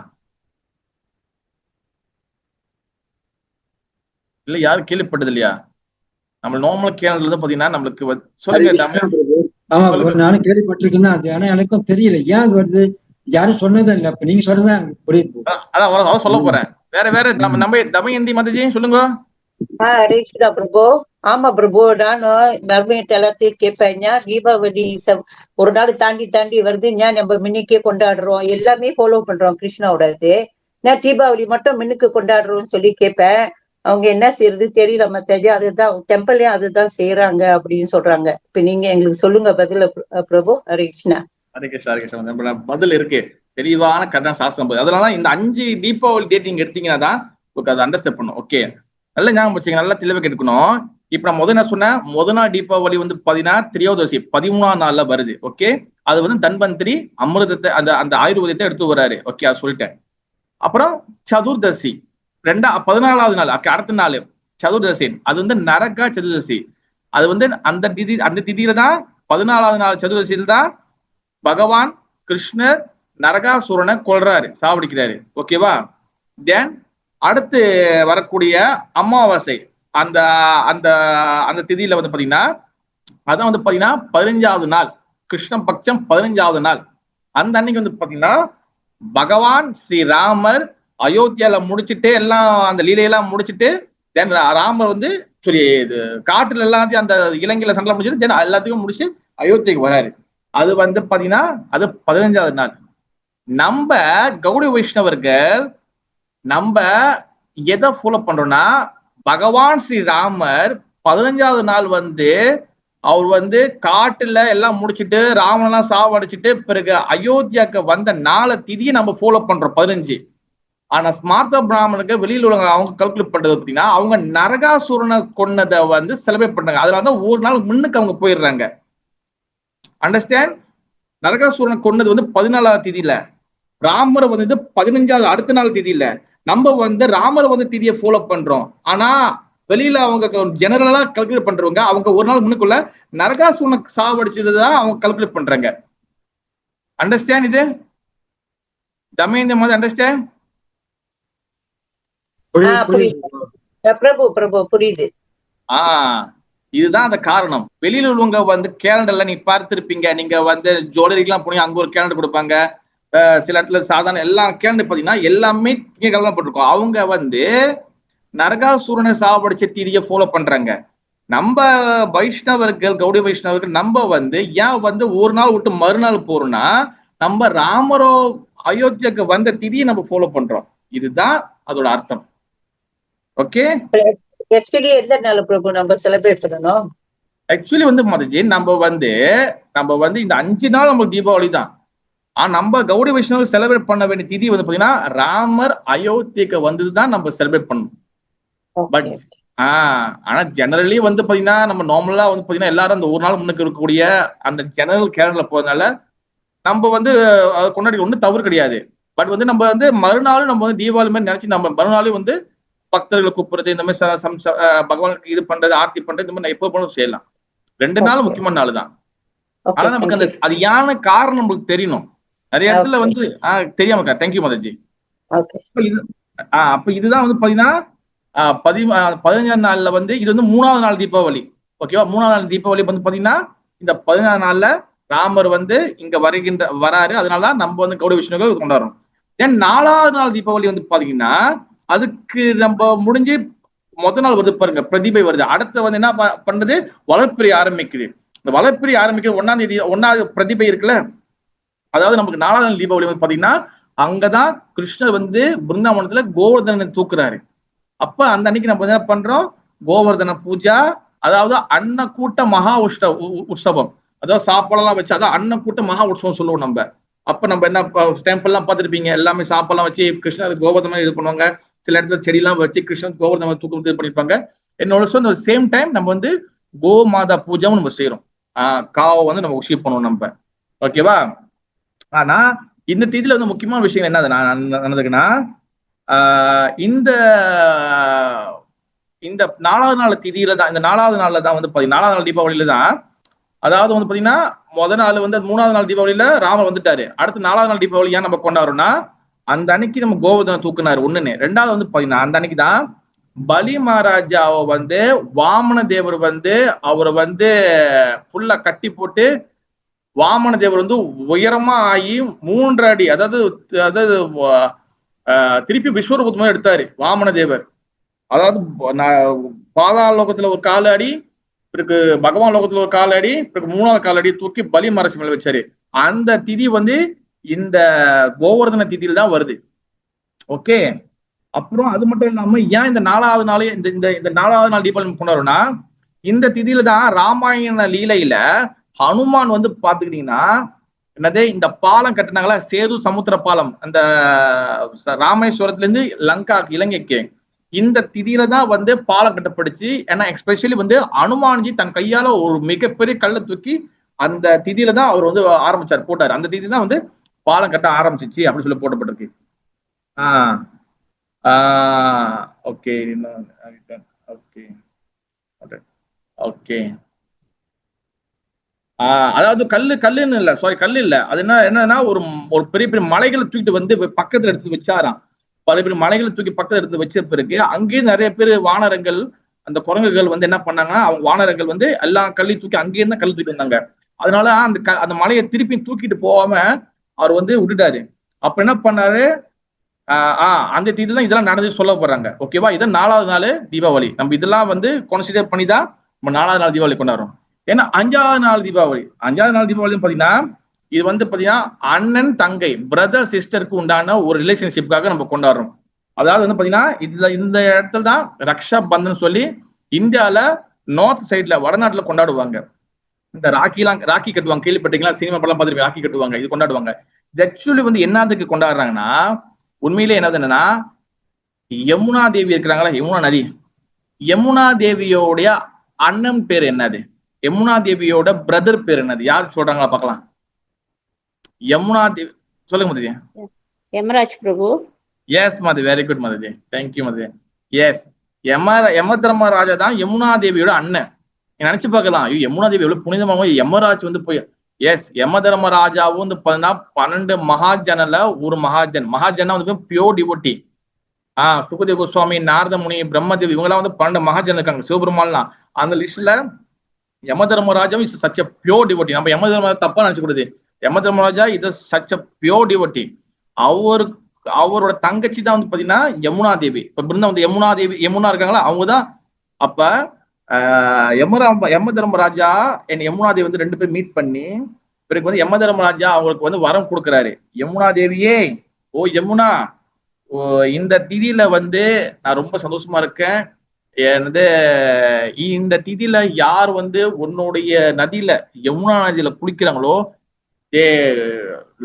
A: இல்ல யாரும் கேள்விப்பட்டது இல்லையா? நம்ம நார்மல் கேலண்டர்ல தான் பாத்தீங்கன்னா நம்மளுக்கு
B: சொல்லுங்க. நானும் கேள்விப்பட்டிருக்கேன் அது, ஆனா எனக்கும் தெரியல ஏன் அது வருது, யாரும் சொன்னதும் இல்ல. இப்ப நீங்க சொல்றதா புரியுது.
A: அதான் சொல்ல போறேன். வேற நம்ம தமயந்தி மாதாஜி சொல்லுங்க.
D: ஹரே கிருஷ்ணா பிரபு. ஆமா பிரபு, நானும் தர்மத்தை எல்லாத்தையும் கேட்பேன். தீபாவளி ஒரு நாள் தாண்டி வருது, நம்ம மின்னுக்கே கொண்டாடுறோம், எல்லாமே ஃபாலோ பண்றோம் கிருஷ்ணாவோட இது. நான் தீபாவளி மட்டும் மின்னுக்கு கொண்டாடுறோம்னு சொல்லி கேட்பேன். அவங்க என்ன செய்யறது தெரியல, மத்தது அதுதான் டெம்பிள்லயும் அதுதான் செய்யறாங்க அப்படின்னு சொல்றாங்க. இப்ப நீங்க எங்களுக்கு சொல்லுங்க பதில பிரபு. ஹரே கிருஷ்ணா.
A: ஹரே கிருஷ்ணா பதில் இருக்கு, தெளிவான கரெக்டான சாஸ்திரம். அதனால இந்த 5 தீபாவளி டேட் நீங்க எடுத்தீங்கன்னா தான் அதை அண்டர்ஸ்டாண்ட் பண்ணும். ஓகே, நல்லா ஞாபகம் வச்சுங்க, நல்லா தெளிவாக கேட்கணும். இப்ப நான் முதல் என்ன சொன்னேன், முதல் நாள் தீபாவளி வந்து பாத்தீங்கன்னா திரையோதசி 13ஆம் நாள்ல வருது. ஓகே, அது வந்து தன்வந்திரி அமிர்தத்தை அந்த அந்த ஆயுர்வேதத்தை எடுத்து வர்றாரு. ஓகே, அது சொல்லிட்டேன். அப்புறம் சதுர்தசி 14வது நாள், அடுத்த நாள் சதுர்தசி, அது வந்து நரகா சதுர்தசி. அது வந்து அந்த திதியில தான் 14வது நாள் சதுர்தசியில் தான் பகவான் கிருஷ்ணர் நரகாசுரனை கொல்றாரு, சாவடிக்கிறாரு. ஓகேவா? தென் அடுத்து வரக்கூடிய அமாவாசை, அந்த அந்த அந்த திதியில வந்து பாத்தீங்கன்னா அதான் வந்து பாத்தீங்கன்னா 15வது நாள், கிருஷ்ண பட்சம் 15வது நாள். அந்த அன்னைக்கு வந்து பாத்தீங்கன்னா பகவான் ஸ்ரீராமர் அயோத்தியால முடிச்சுட்டு எல்லாம் அந்த லீலையெல்லாம் முடிச்சுட்டு தென் ராமர் வந்து இது காட்டுல எல்லாத்தையும் அந்த இலங்கையில சண்டை முடிச்சுட்டு தென் எல்லாத்தையும் முடிச்சு அயோத்திக்கு வராரு. அது வந்து பாத்தீங்கன்னா அது 15வது நாள். நம்ம கௌடி வைஷ்ணவர்கள் நம்ம எதை ஃபாலோ பண்றோம்னா, பகவான் ஸ்ரீராமர் 15வது நாள் வந்து அவர் வந்து காட்டுல எல்லாம் முடிச்சுட்டு ராவணெல்லாம் சாவடிச்சுட்டு பிறகு அயோத்தியாக்கு வந்த நாளை திதியை நம்ம ஃபாலோ பண்றோம் 15. ஆனா ஸ்மார்த்த பிராமணருக்கு வெளியில் உள்ளவங்க அவங்க கல்குலேட் பண்றது பார்த்தீங்கன்னா அவங்க நரகாசுரனை கொன்னதை வந்து செலிப்ரேட் பண்றாங்க. அதனாலதான் ஒரு நாள் முன்னுக்கு அவங்க போயிடுறாங்க. அண்டர்ஸ்டாண்ட்? நரகாசுரனை கொன்னது வந்து 14வது திதியில, ராமரை வந்து 15வது அடுத்த நாள் திதியில. நம்ம வந்து ராமரை வந்து திதியை ஃபாலோ பண்றோம். ஆனா வெளியில அவங்க ஜெனரலா கல்குலேட் பண்றவங்க அவங்க ஒரு நாள் முன்னுக்குள்ள நரகாசுரனை சாவடிச்சதுதான் அவங்க கல்குலேட் பண்றாங்க. அண்டர்ஸ்டாண்ட்? இது தமேந்திர மாதிரி அண்டர்ஸ்டாண்ட்?
D: பிரபு புரியுது.
A: இதுதான் அந்த காரணம். வெளியில உள்ளவங்க வந்து கேலண்டர்ல நீ பார்த்திருப்பீங்க, நீங்க வந்து ஜுவல்லரிக்கெல்லாம் போனீங்க, அங்க ஒரு கேலண்டர் கொடுப்பாங்க. சில இடத்துல சாதாரண எல்லா கேலண்டர் பாத்தீங்கன்னா எல்லாமே திங்கக்கிழமை போட்டிருக்கோம். அவங்க வந்து நரகாசுரனை சாவடிச்ச திதியை ஃபாலோ பண்றாங்க. நம்ம வைஷ்ணவர்கள் கௌடி வைஷ்ணவர்கள் நம்ம வந்து ஏன் வந்து ஒரு நாள் விட்டு மறுநாள் போறோம்னா நம்ம ராமரோ அயோத்தியாக்கு வந்த திதியை நம்ம ஃபாலோ பண்றோம். இதுதான் அதோட அர்த்தம். ஓகே,
D: ஆக்சுவலி எந்த நாள் பிரபு நம்ம செலிப்ரேட் பண்ணணும்?
A: ஆக்சுவலி வந்து மாதாஜி நம்ம வந்து இந்த 5 நாள் நம்ம தீபாவளி தான். ஆனா நம்ம கௌடி வைஷ்ணவ செலிப்ரேட் பண்ண வேண்டிய திதி வந்து பாத்தீங்கன்னா ராமர் அயோத்தியாக்கு வந்ததுதான் நம்ம செலிப்ரேட் பண்ணணும். பட் ஆனா ஜெனரலி வந்து பாத்தீங்கன்னா நம்ம நார்மலா வந்து பாத்தீங்கன்னா எல்லாரும் அந்த ஒரு நாள் முன்னுக்கு இருக்கக்கூடிய அந்த ஜெனரல் கேலண்டர்ல போறதுனால நம்ம வந்து அதை கொண்டாடி ஒன்றும் தவறு கிடையாது. பட் வந்து நம்ம வந்து மறுநாளும் நம்ம வந்து தீபாவளி மாதிரி நினைச்சு நம்ம மறுநாளும் வந்து பக்தர்களை கூப்பிடுறது, இந்த மாதிரி பகவானுக்கு இது பண்றது, ஆர்த்தி பண்றது, இந்த மாதிரி எப்போ போனாலும் செய்யலாம். 2 நாள் முக்கியமான நாள் தான். ஆனா நமக்கு அந்த அது யான காரணம் நம்மளுக்கு தெரியணும். நிறைய இடத்துல வந்து தெரியாம இருக்கா. தேங்க்யூ மாதாஜி. அப்ப இதுதான் வந்து பாத்தீங்கன்னா 15ஆம் நாள்ல வந்து இது வந்து 3வது நாள் தீபாவளி. ஓகேவா? 3வது நாள் தீபாவளி வந்து பாத்தீங்கன்னா இந்த 14ஆம் நாள்ல ராமர் வந்து இங்க வராரு. அதனாலதான் நம்ம வந்து கௌடி வைஷ்ணவர்கள் கொண்டாடுறோம். தென் 4வது நாள் தீபாவளி வந்து பாத்தீங்கன்னா அதுக்கு நம்ம முடிஞ்சு முதல் நாள் வருது பாருங்க, பிரதிபை வருது. அடுத்த வந்து என்ன பண்றது, வளர்ப்பிறை ஆரம்பிக்குது. இந்த வளர்ப்பிறை ஆரம்பிக்கிறது 1ஆம் தேதி 1வது பிரதிபை இருக்குல்ல, அதாவது நமக்கு 4வது நாள் தீபாவளி வந்து பாத்தீங்கன்னா அங்கதான் கிருஷ்ணர் வந்து பிருந்தாவனத்துல கோவர்தனை தூக்குறாரு. அப்ப அந்த அன்னைக்கு நம்ம என்ன பண்றோம், கோவர்தன பூஜா, அதாவது அன்னக்கூட்ட மகா உற்சவம், அதாவது சாப்பாடெல்லாம் வச்சு அதான் அன்னக்கூட்ட மகா உற்சவம் சொல்லுவோம் நம்ம. அப்ப நம்ம என்ன டெம்பிள் எல்லாம் பார்த்துருப்பீங்க, எல்லாமே சாப்பாடுலாம் வச்சு கிருஷ்ணர் கோவர்தனம் இது பண்ணுவாங்க. சில இடத்துல செடியெல்லாம் வச்சு கிருஷ்ணன் கோவர்தனம் தூக்கம் இது பண்ணிருப்பாங்க. என்னோட சேம் டைம் நம்ம வந்து கோ மாதா பூஜாவும் நம்ம செய்யறோம். காவை வந்து நம்ம உஷி பண்ணுவோம் நம்ம. ஓகேவா? ஆனா இந்த தேதியில வந்து முக்கியமான விஷயம் என்ன நடந்ததுன்னா, இந்த 4வது நாள் திதியில தான், இந்த 4வது நாள்ல தான் வந்து 4வது நாள் தீபாவளியில தான், அதாவது வந்து பாத்தீங்கன்னா முதல் நாள் வந்து 3வது நாள் தீபாவளியில ராமர் வந்துட்டாரு. அடுத்து 4வது நாள் தீபாவளி ஏன் நம்ம கொண்டாடுறோம்னா அந்த அன்னைக்கு நம்ம கோவர்தனை தூக்குனாரு ஒண்ணுன்னு. 2வது வந்து பாத்தீங்கன்னா அந்த அன்னைக்கு தான் பலி மகாராஜாவை வந்து வாமன தேவர் வந்து அவரை வந்து ஃபுல்லா கட்டி போட்டு வாமன தேவர் வந்து உயரமா ஆகி 3 அடி, அதாவது திருப்பி விஸ்வரூபத்தை எடுத்தாரு வாமன தேவர். அதாவது பாதாள லோகத்துல ஒரு 4 அடி, பிறகு பகவான் லோகத்துல ஒரு 4 அடி, பிறகு 3வது 4 அடி தூக்கி பலி மரசி மேல வச்சாரு. அந்த திதி வந்து இந்த கோவர்தன திதியில தான் வருது. ஓகே, அப்புறம் அது மட்டும் இல்லாம ஏன் இந்த 4வது நாளே இந்த 4வது நாள் தீபாவளி கொண்டாடுறோம்னா இந்த திதியில தான் ராமாயண லீலையில ஹனுமான் வந்து பாத்துக்கிட்டீங்கன்னா என்னது இந்த பாலம் கட்டினாங்களா, சேது சமுத்திர பாலம், அந்த ராமேஸ்வரத்துல இருந்து இலங்கைக்கு இந்த திதியில தான் வந்து பாலம் கட்டப்படுச்சு. ஏன்னா எஸ்பெஷலி வந்து அனுமான்ஜி தன் கையால ஒரு மிகப்பெரிய கல்லை தூக்கி அந்த திதியில தான் அவர் வந்து ஆரம்பிச்சார், போட்டார். அந்த திதி தான் வந்து பாலம் கட்ட ஆரம்பிச்சிச்சு அப்படின்னு சொல்லி போட்டப்பட்டிருக்கு. Okay okay okay. அதாவது கல்லுன்னு இல்ல, சாரி, கல்லு இல்ல. அது என்னன்னா ஒரு ஒரு பெரிய பெரிய மலைகளை தூக்கிட்டு வந்து பக்கத்துல எடுத்து வச்சாராம். பல பெரிய மலைகளை தூக்கி பக்கத்துல எடுத்து வச்ச பிறகு அங்கேயே நிறைய பேர் வானரங்கள், அந்த குரங்குகள் வந்து என்ன பண்ணாங்கன்னா, அவங்க வானரங்கள் வந்து எல்லா கல்லையும் தூக்கி அங்கேயே தான் கல் தூக்கிட்டு வந்தாங்க. அதனால அந்த மலையை திருப்பி தூக்கிட்டு போகாம அவர் வந்து விட்டுட்டாரு. அப்ப என்ன பண்ணாரு, அந்த தீதி தான் இதெல்லாம் நடந்து சொல்ல போறாங்க. ஓகேவா? இதான் 4வது நாள் தீபாவளி. நம்ம இதெல்லாம் வந்து கன்சிடர் பண்ணி தான் நம்ம 4வது நாள் தீபாவளி கொண்டாடுறோம். ஏன்னா 5வது நாள் தீபாவளி, 5வது நாள் தீபாவளி பாத்தீங்கன்னா இது வந்து பாத்தீங்கன்னா அண்ணன் தங்கை, பிரதர் சிஸ்டருக்கு உண்டான ஒரு ரிலேஷன்ஷிப்காக நம்ம கொண்டாடுறோம். அதாவது வந்து பாத்தீங்கன்னா இந்த இடத்துல தான் ரக்ஷா பந்தன் சொல்லி இந்தியால நார்த் சைட்ல வடநாட்டுல கொண்டாடுவாங்க. இந்த ராக்கி கட்டுவாங்க, கேள்விப்பட்டீங்களா? சினிமா படம் பார்த்துருப்பீங்க, ராக்கி கட்டுவாங்க, இது கொண்டாடுவாங்க. இது ஆக்சுவலி வந்து என்னதுக்கு கொண்டாடுறாங்கன்னா, உண்மையிலே என்னதுன்னா, யமுனா தேவி இருக்கிறாங்களா, யமுனா நதி, யமுனா தேவியோடைய அண்ணன் பேர் என்னது, யமுனா தேவியோட பிரதர் பேர் என்னது, யார் சொல்றாங்களா பார்க்கலாம்? யமுனா தேவி, சொல்லுங்க Madhuji.
E: Yamraj Prabhu.
A: Yes Madhu, very good Madhuji, thank you Madhuji. Yes, Yamadharmaraja தான் யமுனா தேவியோட அண்ணன். நினைச்சு பார்க்கலாம், ஐயோ யமுனா தேவி எவ்வளவு புனிதமாக, யமராஜ் வந்து போய், எஸ், யமதர்மராஜாவும் வந்து 12 மகாஜன்ல ஒரு மகாஜன் வந்து பியோர் டிவோட்டி. சுகதேவ கோஸ்வாமி, நாரத முனி, பிரம்மதேவி, இவங்கெல்லாம் வந்து 12 மகாஜன் இருக்காங்க, சிவபெருமான்லாம். அந்த லிஸ்ட்ல Yamadharmaraja is such a pure devotee. நம்ம யமதர்மராஜா தப்பா நினைச்சு கூடாது. யமதர்மராஜா இது சச் எ பியோர் டிவோட்டி. அவரோட தங்கச்சி தான் வந்து பாத்தீங்கன்னா யமுனா தேவி. இப்ப பிருந்தா வந்து யமுனா இருக்காங்களா, அவங்கதான். அப்ப யமதர்மராஜா யமுனா தேவி வந்து 2 பேரும் மீட் பண்ணி பிறகு வந்து யமதர்மராஜா அவங்களுக்கு வந்து வரம் கொடுக்குறாரு. யமுனா தேவியே, ஓ யமுனா, இந்த திதியில வந்து நான் ரொம்ப சந்தோஷமா இருக்கேன். இந்த திதியில யார் வந்து உன்னுடைய நதியில, யமுனா நதியில குளிக்கிறாங்களோ, they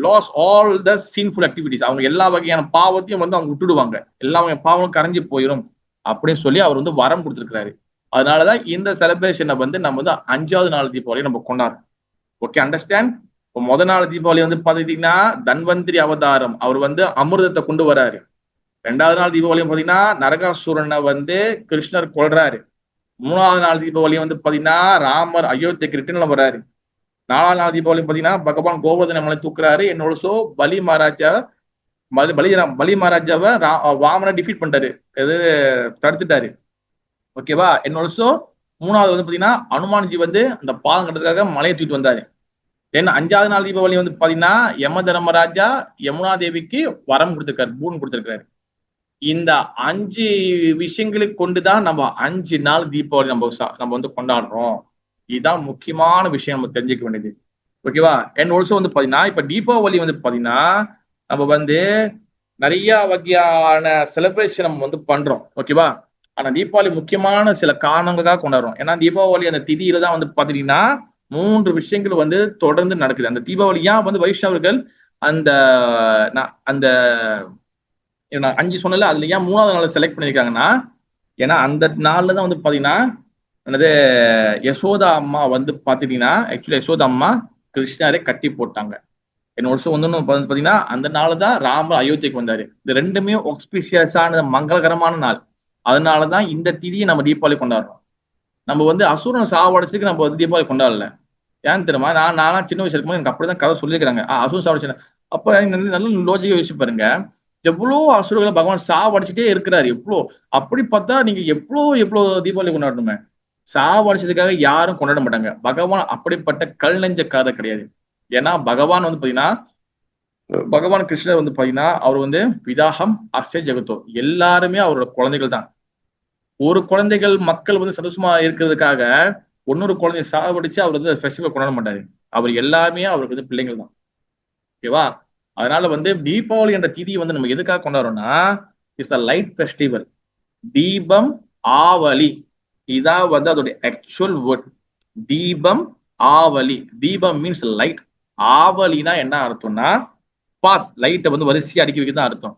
A: loss all the sinful activities, அவங்க எல்லா வகையான பாவத்தையும் வந்து அவங்க விட்டுடுவாங்க, எல்லா வகையான பாவம் கரைஞ்சு போயிடும் அப்படின்னு சொல்லி அவர் வந்து வரம் கொடுத்துருக்கிறாரு. அதனாலதான் இந்த செலிப்ரேஷனை வந்து நம்ம வந்து 5வது நாள் தீபாவளி நம்ம கொண்டாடுறோம். Okay, understand? இப்போ முதல் நாள் தீபாவளி வந்து பாத்தீங்கன்னா தன்வந்திரி அவதாரம், அவர் வந்து அமிர்தத்தை கொண்டு வராரு. 2வது நாள் தீபாவளியும் பாத்தீங்கன்னா நரகாசுரனை வந்து கிருஷ்ணர் கொல்றாரு. 3வது நாள் தீபாவளி வந்து பாத்தீங்கன்னா ராமர் அயோத்திக்கு ரிட்டர்ன்ல வர்றாரு. 4வது நாள் தீபாவளி பாத்தீங்கன்னா பகவான் கோவர்தன மலை தூக்குறாரு. என்னோட பலி மகாராஜாவை வாமனை டிஃபீட் பண்ணிட்டாரு, தடுத்துட்டாரு. ஓகேவா? என்னோட 3வது வந்து பாத்தீங்கன்னா அனுமான்ஜி வந்து அந்த பாலம் கட்டுறதுக்காக மலையை தூக்கிட்டு வந்தாரு. ஏன்னா 5வது நாள் தீபாவளி வந்து பாத்தீங்கன்னா யம தர்மராஜா யமுனா தேவிக்கு வரம் கொடுத்திருக்காரு, பூன் கொடுத்திருக்காரு. இந்த 5 விஷயங்களுக்கு கொண்டுதான் நம்ம 5 நாள் தீபாவளி நம்ம வந்து கொண்டாடுறோம். இதுதான் முக்கியமான விஷயம் நம்ம தெரிஞ்சுக்க வேண்டியது. ஓகேவா? அண்ட் ஆல்சோ வந்து பாத்தீங்கன்னா இப்ப தீபாவளி வந்து பாத்தீங்கன்னா நம்ம வந்து நிறைய வகையான செலிப்ரேஷன் நம்ம வந்து பண்றோம். ஓகேவா? ஆனா தீபாவளி முக்கியமான சில காரணங்களுக்காக கொண்டாடுறோம். ஏன்னா தீபாவளி அந்த திதியில தான் வந்து பாத்தீங்கன்னா 3 விஷயங்கள் வந்து தொடர்ந்து நடக்குது. அந்த தீபாவளி ஏன் வந்து வைஷ்ணவர்கள் அந்த 5 சொன்னல, அதுல ஏன் 3வது நாள் செலக்ட் பண்ணிருக்காங்கன்னா, ஏன்னா அந்த நாள்ல தான் வந்து பாத்தீங்கன்னா என்னது யசோதா அம்மா வந்து பாத்தீங்கன்னா, ஆக்சுவலி யசோதா அம்மா கிருஷ்ணரை கட்டி போட்டாங்க. என்னோட வந்து பாத்தீங்கன்னா அந்த நாள் தான் ராமர் அயோத்திக்கு வந்தாரு. இது 2மே ஆஸ்பிஷியஸான மங்களகரமான நாள். அதனாலதான் இந்த திதியை நம்ம தீபாவளி கொண்டாடுறோம். நம்ம வந்து அசுரனை சாவடிச்சதுக்கு நம்ம வந்து தீபாவளி கொண்டாடல. ஏன்னு தெரியுமா? நான் சின்ன வயசு இருக்கும்போது எனக்கு அப்படிதான் கதை சொல்லியிருக்காங்க. அசுரன் சாவடிச்சு, அப்ப நல்ல லோஜிக்கா யோசிச்சு பாருங்க, எவ்வளோ அசுரர்களை பகவான் சாவடிச்சுட்டே இருக்கிறாரு. அப்படி பார்த்தா நீங்க எவ்வளோ தீபாவளி கொண்டாடணுமே. சாவடிச்சதுக்காக யாரும் கொண்டாட மாட்டாங்க. பகவான் அப்படிப்பட்ட கல் நெஞ்சக்காரர் கிடையாது. ஏன்னா பகவான் வந்து பாத்தீங்கன்னா, பகவான் கிருஷ்ணர் வந்து பாத்தீங்கன்னா அவர் வந்து விதாகம் அஸ்ய ஜெகத்தோ, எல்லாருமே அவரோட குழந்தைகள் தான். ஒரு குழந்தைகள் மக்கள் வந்து சந்தோஷமா இருக்கிறதுக்காக இன்னொரு குழந்தைய சாவடிச்சு அவர் வந்து ஃபெஸ்டிவல் கொண்டாட மாட்டாரு. அவர் எல்லாருமே அவருக்கு வந்து பிள்ளைங்கள் தான். ஓகேவா? அதனால வந்து தீபாவளி என்ற திதி வந்து நம்ம எதுக்காக கொண்டாடுறோம்னா, இட்ஸ் அ லைட் ஃபெஸ்டிவல். தீபம் ஆவலி, இதான் வந்து அதோடைய ஆக்சுவல் வேர்ட். தீபம் ஆவலி. தீபம் மீன்ஸ் லைட். ஆவலினா என்ன அர்த்தம்னா பாத், லைட்டை வந்து வரிசையா அடுக்கி வைக்க தான் அர்த்தம்.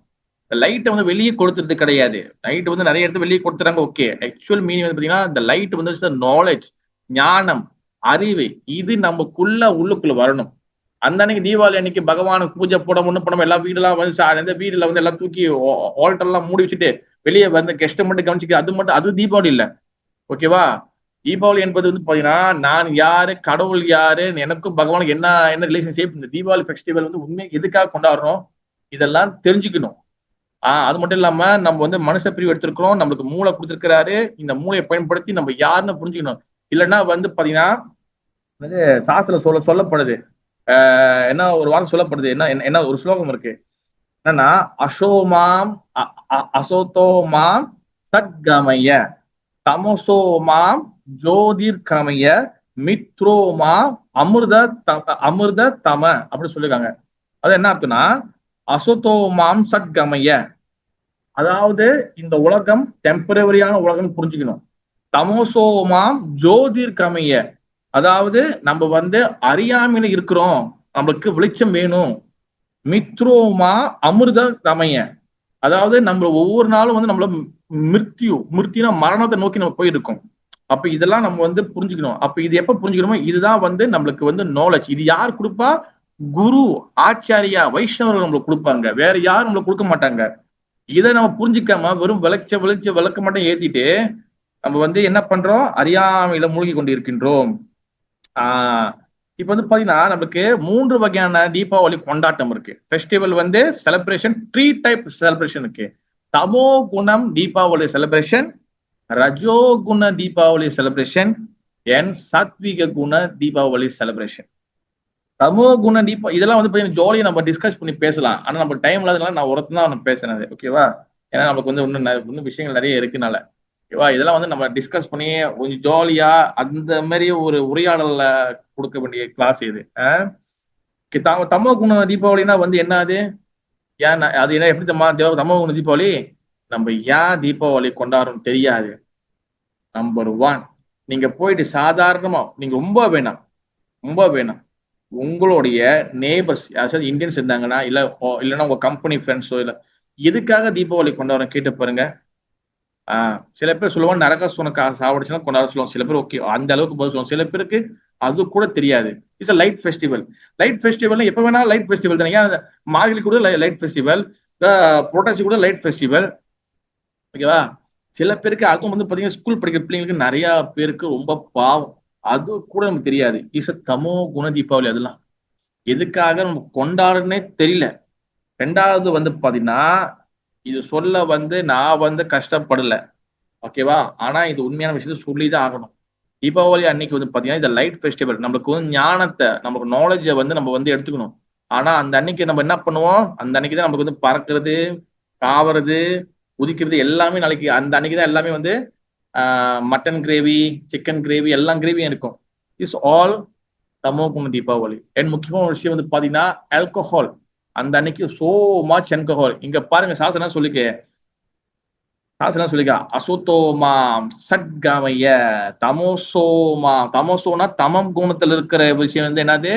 A: லைட்டை வந்து வெளியே கொடுத்துறது கிடையாது. லைட் வந்து நிறைய இடத்துல வெளியே கொடுத்துறாங்க. ஓகே, ஆக்சுவல் மீனிங் வந்து பாத்தீங்கன்னா இந்த லைட் வந்து நாலேஜ், ஞானம், அறிவு, இது நமக்குள்ள உள்ளுக்குள்ள வரணும். அந்த அன்னைக்கு தீபாவளி அன்னைக்கு பகவானுக்கு பூஜை போட முன்ன பண்ண எல்லா வீடுலாம் வந்து இந்த வீடுல வந்து எல்லாம் தூக்கி ஆல்டர் எல்லாம் மூடி வச்சுட்டு வெளியே வந்து கெஸ்ட்டை மட்டும் கவனிச்சுக்க, அது மட்டும் அது தீபாவளி இல்ல. ஓகேவா? தீபாவளி என்பது வந்து பாத்தீங்கன்னா நான் யாரு, கடவுள் யாரு, எனக்கும் பகவானுக்கு என்ன என்ன ரிலேஷன்ஷிப், இந்த தீபாவளி ஃபெஸ்டிவல் வந்து உண்மை எதுக்காக கொண்டாடுறோம், இதெல்லாம் தெரிஞ்சுக்கணும். அது மட்டும் இல்லாம நம்ம வந்து மனுஷ பிரிவு எடுத்திருக்கிறோம், நம்மளுக்கு மூளை கொடுத்திருக்கிறாரு. இந்த மூளையை பயன்படுத்தி நம்ம யாருன்னு புரிஞ்சுக்கணும். இல்லைன்னா வந்து பாத்தீங்கன்னா வந்து சாஸ்திர சொல்லப்படுது, என்ன ஒரு வார்த்தை சொல்லப்படுது, என்ன என்ன என்ன ஒரு ஸ்லோகம் இருக்கு, என்னன்னா அசோமாம் அசோதோமாம் சத்கமய தமசோமாம் ஜோதிர்கமய மித்ரோமாம் அமிர்த தம அப்படி சொல்லிருக்காங்க. அது என்ன அர்த்தம்னா அசோதோமாம் சத்கமய, அதாவது இந்த உலகம் டெம்பரவரியான உலகம் புரிஞ்சுக்கணும். தமோசோமாம் ஜோதிர்கமய, அதாவது நம்ம வந்து அறியாமையில இருக்கிறோம், நம்மளுக்கு வெளிச்சம் வேணும். மித்ரோமா அமிர்த கமய, அதாவது நம்ம ஒவ்வொரு நாளும் வந்து நம்மள மிருத்தினா மரணத்தை நோக்கி நம்ம போயிருக்கோம். அப்ப இதெல்லாம் நம்ம வந்து புரிஞ்சுக்கணும். அப்ப இது எப்ப புரிஞ்சுக்கணுமோ இதுதான் வந்து நம்மளுக்கு வந்து நாலேஜ். இது யார் கொடுப்பா? குரு, ஆச்சாரியா, வைஷ்ணவர்கள் நம்மளுக்கு கொடுப்பாங்க, வேற யாரும் நம்மளுக்கு கொடுக்க மாட்டாங்க. இதை நம்ம புரிஞ்சுக்காம வெறும் விளக்க மட்டும் ஏத்திட்டு நம்ம வந்து என்ன பண்றோம், அறியாமையில மூழ்கி கொண்டு இருக்கின்றோம். இப்ப வந்து பாத்தீங்கன்னா நம்மளுக்கு 3 வகையான தீபாவளி கொண்டாட்டம் இருக்கு. ஃபெஸ்டிவல் வந்து செலிப்ரேஷன் 3 டைப் செலிப்ரேஷன் இருக்கு. தமோ குணம் தீபாவளி செலிப்ரேஷன், ரஜோ குண தீபாவளி செலிப்ரேஷன், அண்ட் சாத்விக குண தீபாவளி செலிப்ரேஷன். தமோ குண இதெல்லாம் வந்து பாத்தீங்கன்னா ஜாலியா நம்ம டிஸ்கஸ் பண்ணி பேசலாம். ஆனா நம்ம டைம் இல்லாதனால நான் ஒருத்தன் தான் பேசுனது. ஓகேவா? ஏன்னா நமக்கு வந்து இன்னும் விஷயங்கள் நிறைய இருக்குனால. ஓகேவா? இதெல்லாம் வந்து நம்ம டிஸ்கஸ் பண்ணி கொஞ்சம் ஜாலியா அந்த மாதிரி ஒரு உரையாடல்ல கொடுக்க வேண்டிய கிளாஸ் இது. தமோ குண தீபாவளினா வந்து என்ன அது, ஏன் அது என்ன, எப்படி தமோ குண தீபாவளி, நம்ம ஏன் தீபாவளி கொண்டாடுறோம் தெரியாது. நம்பர் 1, நீங்க போயிட்டு சாதாரணமா நீங்க ரொம்ப வேணாம் உங்களுடைய நேபர்ஸ் யாராவது இந்தியன்ஸ் இருந்தாங்கன்னா இல்லைன்னா உங்க கம்பெனி ஃப்ரெண்ட்ஸோ இல்ல எதுக்காக தீபாவளி கொண்டாடுறோம் கேட்டு பாருங்க. சில பேர் சொல்லுவாங்க நரகாசுரனை சாவடிச்சுன்னா கொண்டாட சொல்லுவாங்க. சில பேர் ஓகே அந்த அளவுக்கு பதில் சொல்லுவாங்க. சில பேருக்கு அது கூட தெரியாது. It's light festival. Light festival எப்ப வேணா லைட் ஃபெஸ்டிவல் தானே. ஏன் மார்கழி கூட லைட் ஃபெஸ்டிவல், புரட்டாசி கூட லைட் ஃபெஸ்டிவல். ஓகேவா? சில பேருக்கு அதுவும் வந்து பாத்தீங்கன்னா ஸ்கூல் படிக்கிற பிள்ளைங்களுக்கு நிறைய பேருக்கு ரொம்ப பாவம், அது கூட நமக்கு தெரியாது. இஸ் தமோ குண தீபாவளி. அதெல்லாம் எதுக்காக நம்ம கொண்டாடுறதுனே தெரியல. 2வது வந்து பாத்தீங்கன்னா இது சொல்ல வந்து நான் வந்து கஷ்டப்படல. ஓகேவா? ஆனா இது உண்மையான விஷயத்த சொல்லிதான் ஆகணும். தீபாவளி அன்னைக்கு வந்து பாத்தீங்கன்னா இந்த லைட் ஃபெஸ்டிவல் நம்மளுக்கு வந்து ஞானத்தை, நமக்கு நாலேஜை வந்து நம்ம வந்து எடுத்துக்கணும். ஆனா அந்த அன்னைக்கு நம்ம என்ன பண்ணுவோம், அந்த அன்னைக்கு தான் நமக்கு வந்து பறக்கிறது, தாவறது, உதிக்கிறது எல்லாமே நாளைக்கு அந்த அன்னைக்கு தான் எல்லாமே வந்து மட்டன் கிரேவி, சிக்கன் கிரேவி, எல்லாம் கிரேவியும் இருக்கும். இட்ஸ் ஆல் தமோ குண தீபாவளி. அண்ட் முக்கியமான ஒரு விஷயம் வந்து பாத்தீங்கன்னா ஆல்கஹால். அந்த அன்னைக்கு சோ மச் ஆல்கஹால். இங்க பாருங்க சாசனம் சொல்லிக்க அசுத்தோமாம் சட்கமய தமோசோமாம். தமோசோனா தமம் குணத்துல இருக்கிற விஷயம் வந்து என்னது,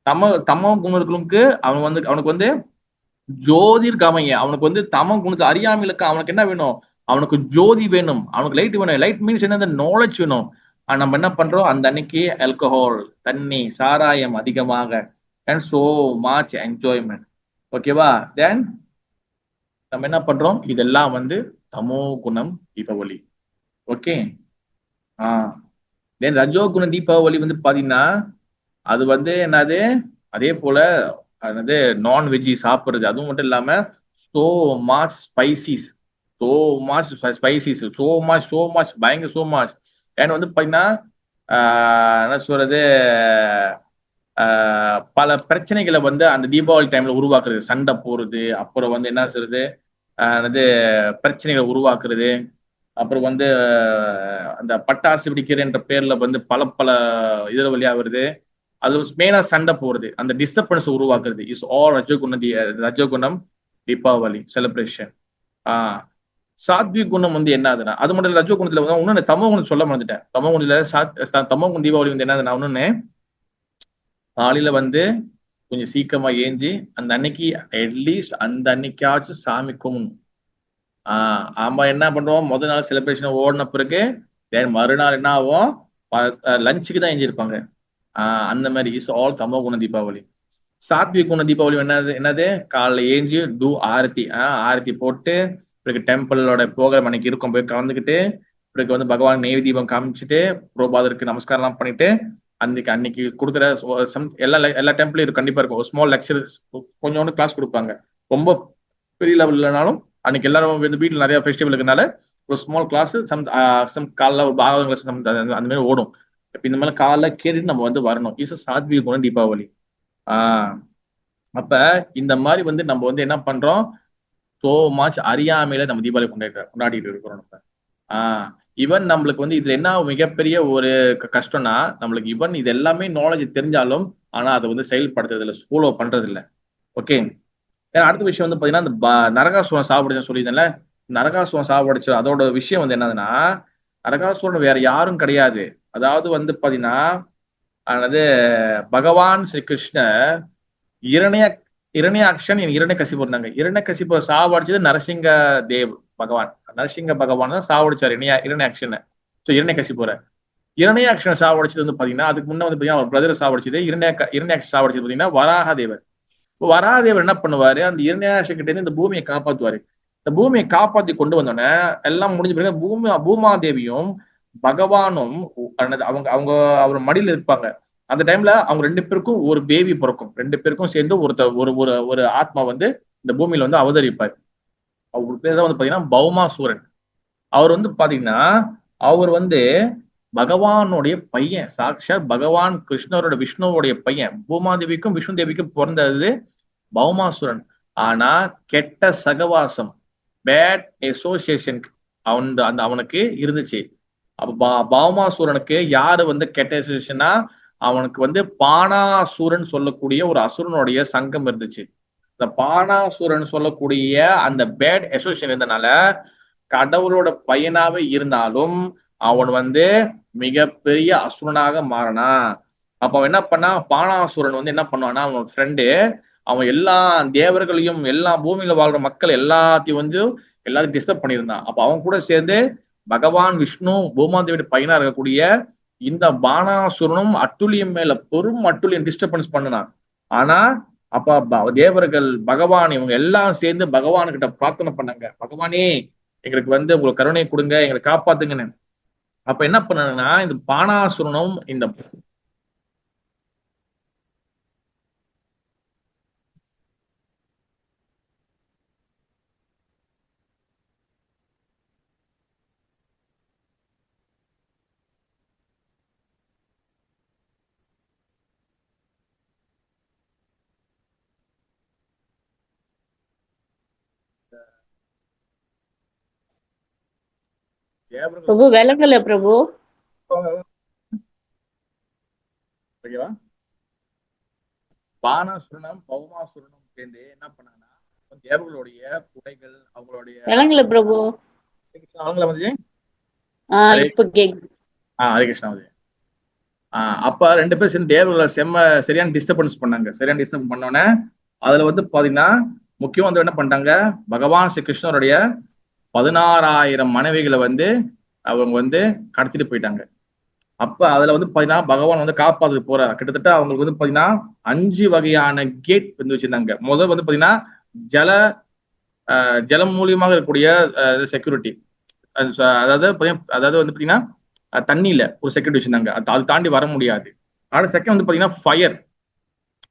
A: தமோ குணங்களுக்கு அவனுக்கு வந்து ஜோதிர்கமய, அவனுக்கு வந்து தமம் குணத்துல அறியாமையிலுக்கு அவனுக்கு என்ன வேணும், அவனுக்கு ஜோதி வேணும், அவனுக்கு லைட் வேணும். லைட் மீன்ஸ் என்ன, நாலேஜ் வேணும். நம்ம என்ன பண்றோம் அந்த அன்னைக்கு ஆல்கஹால், தண்ணி, சாராயம் அதிகமாக, அண்ட் சோ மச் என்ஜாய்மெண்ட். ஓகேவா? தென் நம்ம என்ன பண்றோம், இதெல்லாம் வந்து தமோ குணம் தீபாவளி. ஓகே. தென் ரஜோ குண தீபாவளி வந்து பாத்தீங்கன்னா அது வந்து என்னது, அதே போல என்னது நான்வெஜ்ஜி சாப்பிடுறது. அதுவும் மட்டும் இல்லாம so much spices, so much spices, so much பயங்கர சோ மச். ஏன்னா வந்து பாத்தீங்கன்னா என்ன சொல்றது, பல பிரச்சனைகளை வந்து அந்த தீபாவளி டைம்ல உருவாக்குறது. சண்டை போறது, அப்புறம் வந்து என்ன சொல்றது, அது பிரச்சனைகளை உருவாக்குறது, அப்புறம் வந்து அந்த பட்டாசு வெடிக்கிறன்ற பேர்ல வந்து பல இதுல வழியா வருது. அது மெயினா சண்டை போறது, அந்த டிஸ்டர்பன்ஸ் உருவாக்குறது. இஸ் ஆல் ரஜோகுணம் தீபாவளி செலிப்ரேஷன். சாத்விக் குணம் வந்து என்ன ஆகுதுன்னா, அது மட்டும் இல்ல, ரஜோ குணத்துல இன்னொன்னு தமோ குணம் சொல்ல மறந்துட்டேன். தமோ குணத்துல தமோ குண தீபாவளி வந்து என்ன ஆகுதுன்னா, இன்னொன்னு காலையில வந்து கொஞ்சம் சீக்கிரமா ஏஞ்சி அந்த அன்னைக்கு அட்லீஸ்ட் அந்த அன்னைக்காச்சும் சாமி கும்பிடணும். ஆமா, என்ன பண்ணுவோம், முதல் நாள் செலிப்ரேஷன் ஓடின பிறகு மறுநாள் என்ன ஆகும், லஞ்சுக்கு தான் எஞ்சிருப்பாங்க. அந்த மாதிரி இஸ் ஆல் தமோ குண தீபாவளி. சாத்விக் குண தீபாவளி என்னது காலைல ஏஞ்சி டூ ஆரத்தி, ஆரத்தி போட்டு பிறகு டெம்பிளோட ப்ரோக்ராம் அன்னைக்கு இருக்கும் போய் கலந்துக்கிட்டு பிறகு வந்து பகவான் நெய் தீபம் காமிச்சிட்டு புரோபாதருக்கு நமஸ்காரம்லாம் பண்ணிட்டு அன்னைக்கு கொடுக்குற எல்லா டெம்பிளும் இது கண்டிப்பா இருக்கும். ஒரு ஸ்மால் லெக்சர் கொஞ்சோண்டு கிளாஸ் கொடுப்பாங்க. ரொம்ப பெரிய லெவல் இல்லைனாலும் அன்னைக்கு எல்லாரும் வந்து வீட்டில் நிறைய ஃபெஸ்டிவல் இருக்கனால ஒரு ஸ்மால் கிளாஸ் சம் காலைல ஒரு பாகவதம் அந்த மாதிரி ஓடும். இப்போ இந்த மாதிரி காலைல கேட்டுட்டு நம்ம வந்து வரணும். இஸ் சாத்விக குண தீபாவளி. அப்ப இந்த மாதிரி வந்து நம்ம வந்து என்ன பண்றோம், சோ மச் அறியாமையில நம்ம தீபாவளி கொண்டாடிட்டு இருக்கிறோம் நம்ம. ஈவன் நம்மளுக்கு வந்து இதுல என்ன மிகப்பெரிய ஒரு கஷ்டம்னா, நம்மளுக்கு ஈவன் இது எல்லாமே நாலேஜ் தெரிஞ்சாலும் ஆனா அதை வந்து செயல்படுத்துறது இல்லை, ஃபாலோ பண்றது இல்லை. ஓகே, அடுத்த விஷயம் வந்து பாத்தீங்கன்னா இந்த நரகாசுரம் சாப்பிடுச்சுன்னு சொல்லியிருந்தேன்ல. நரகாசுரம் சாப்பிடுச்சு அதோட விஷயம் வந்து என்னதுன்னா, நரகாசுரன் வேற யாரும் கிடையாது. அதாவது வந்து பாத்தீங்கன்னா அதாவது பகவான் ஸ்ரீ கிருஷ்ணர் இரணியாக்ஷன் இரண்யகசிபு இருந்தாங்க. இரண்யகசிபு சாவடிச்சது நரசிங்க தேவ் பகவான். நரசிங்க பகவான் தான் சாவடிச்சார் இரண்யாக்ஷனை. ஸோ இரண்யகசிபுர இரண்யாக்ஷனை சாவடிச்சது வந்து பாத்தீங்கன்னா அதுக்கு முன்ன வந்து பாத்தீங்கன்னா அவர் பிரதர் சாவடிச்சது இரண்யாக்ஷன் சாவடிச்சது பாத்தீங்கன்னா வராகதேவர். வராகதேவர் என்ன பண்ணுவாரு, அந்த இரண்யாக்ஷன் கிட்ட இருந்து இந்த பூமியை காப்பாத்துவாரு. இந்த பூமியை காப்பாத்தி கொண்டு வந்தோடனே எல்லாம் முடிஞ்ச பிறகு பூமாதேவியும் பகவானும் அவங்க அவங்க அவர் மடியில இருப்பாங்க. அந்த டைம்ல அவங்க ரெண்டு பேருக்கும் ஒரு பேபி பிறக்கும். ரெண்டு பேருக்கும் சேர்ந்து ஒரு ஒரு ஒரு ஆத்மா வந்து இந்த பூமியில வந்து அவதரிப்பார். அவர் பேர் தான் வந்து பாத்தீங்கன்னா பௌமாசூரன். அவர் வந்து பாத்தீங்கன்னா அவர் வந்து பகவானுடைய பையன், சாக்ஷாத் பகவான் கிருஷ்ணரோட விஷ்ணுவோடைய பையன். பூமாதேவிக்கும் விஷ்ணு தேவிக்கும் பிறந்தது பௌமாசுரன். ஆனா கெட்ட சகவாசம், பேட் அசோசியேஷன் அவனுக்கு இருந்துச்சு. அப்ப பௌமாசூரனுக்கு யாரு வந்து கெட்ட அசோசியேஷனா, அவனுக்கு வந்து பானாசூரன் சொல்லக்கூடிய ஒரு அசுரனுடைய சங்கம் இருந்துச்சு. இந்த பானாசூரன் சொல்லக்கூடிய அந்த பேட் அசோசியேஷன் இருந்தனால கடவுளோட பையனாவே இருந்தாலும் அவன் வந்து மிகப்பெரிய அசுரனாக மாறினா. அப்ப அவன் என்ன பண்ணா, பானாசூரன் வந்து என்ன பண்ணுவான்னா, அவன் ஃப்ரெண்டு அவன் எல்லா தேவர்களையும் எல்லா பூமியில வாழ்ற மக்கள் எல்லாத்தையும் டிஸ்டர்ப் பண்ணியிருந்தான். அப்ப அவன் கூட சேர்ந்து பகவான் விஷ்ணு பூமாதேவியோட பையனா இருக்கக்கூடிய இந்த பானாசுரனும் அட்டுலியம் மேல பெரும் அட்டுலியம் டிஸ்டர்பன்ஸ் பண்ணினான். ஆனா அப்ப தேவர்கள் பகவான் இவங்க எல்லாம் சேர்ந்து பகவான் கிட்ட பிரார்த்தனை பண்ணாங்க, பகவானே எங்களுக்கு வந்து உங்களுக்கு கருணை கொடுங்க, எங்களை காப்பாத்துங்கன்னு. அப்ப என்ன பண்ணாங்கன்னா இந்த பானாசுரனும் இந்த தேவர்கள்
E: பிரபு விளங்கல பிரபு.
A: ஓகேவா, பானாசுரனும் பௌமாசுரனும் சேர்ந்து என்ன பண்ணாங்கன்னா தேவர்களுடைய குடைகள் அவங்களுடைய
E: விளங்கல பிரபு.
A: அவங்கள வந்து
E: இப்ப கேக்குது.
A: ஹரே கிருஷ்ணா வந்து அப்ப ரெண்டு பேரும் சேர்ந்து தேவர்களை சரியான டிஸ்டர்பன்ஸ் பண்ணாங்க. சரியான டிஸ்டர்பன்ஸ் பண்ணோன்னே அதுல வந்து பாத்தீங்கன்னா முக்கியம் வந்து என்ன பண்ணிட்டாங்க, பகவான் ஸ்ரீ கிருஷ்ணருடைய 16,000 மனைவிகளை வந்து அவங்க வந்து கடத்திட்டு போயிட்டாங்க. அப்ப அதுல வந்து பாத்தீங்கன்னா பகவான் வந்து காப்பாத்து போறாரு. கிட்டத்தட்ட அவங்களுக்கு வந்து பாத்தீங்கன்னா 5 வகையான கேட் வந்து வச்சிருந்தாங்க. முதல் வந்து பாத்தீங்கன்னா ஜலம் மூலியமாக இருக்கக்கூடிய செக்யூரிட்டி, அதாவது வந்து பாத்தீங்கன்னா தண்ணியில ஒரு செக்யூரிட்டி வச்சிருந்தாங்க, அது தாண்டி வர முடியாது. அடுத்த செகண்ட் வந்து பாத்தீங்கன்னா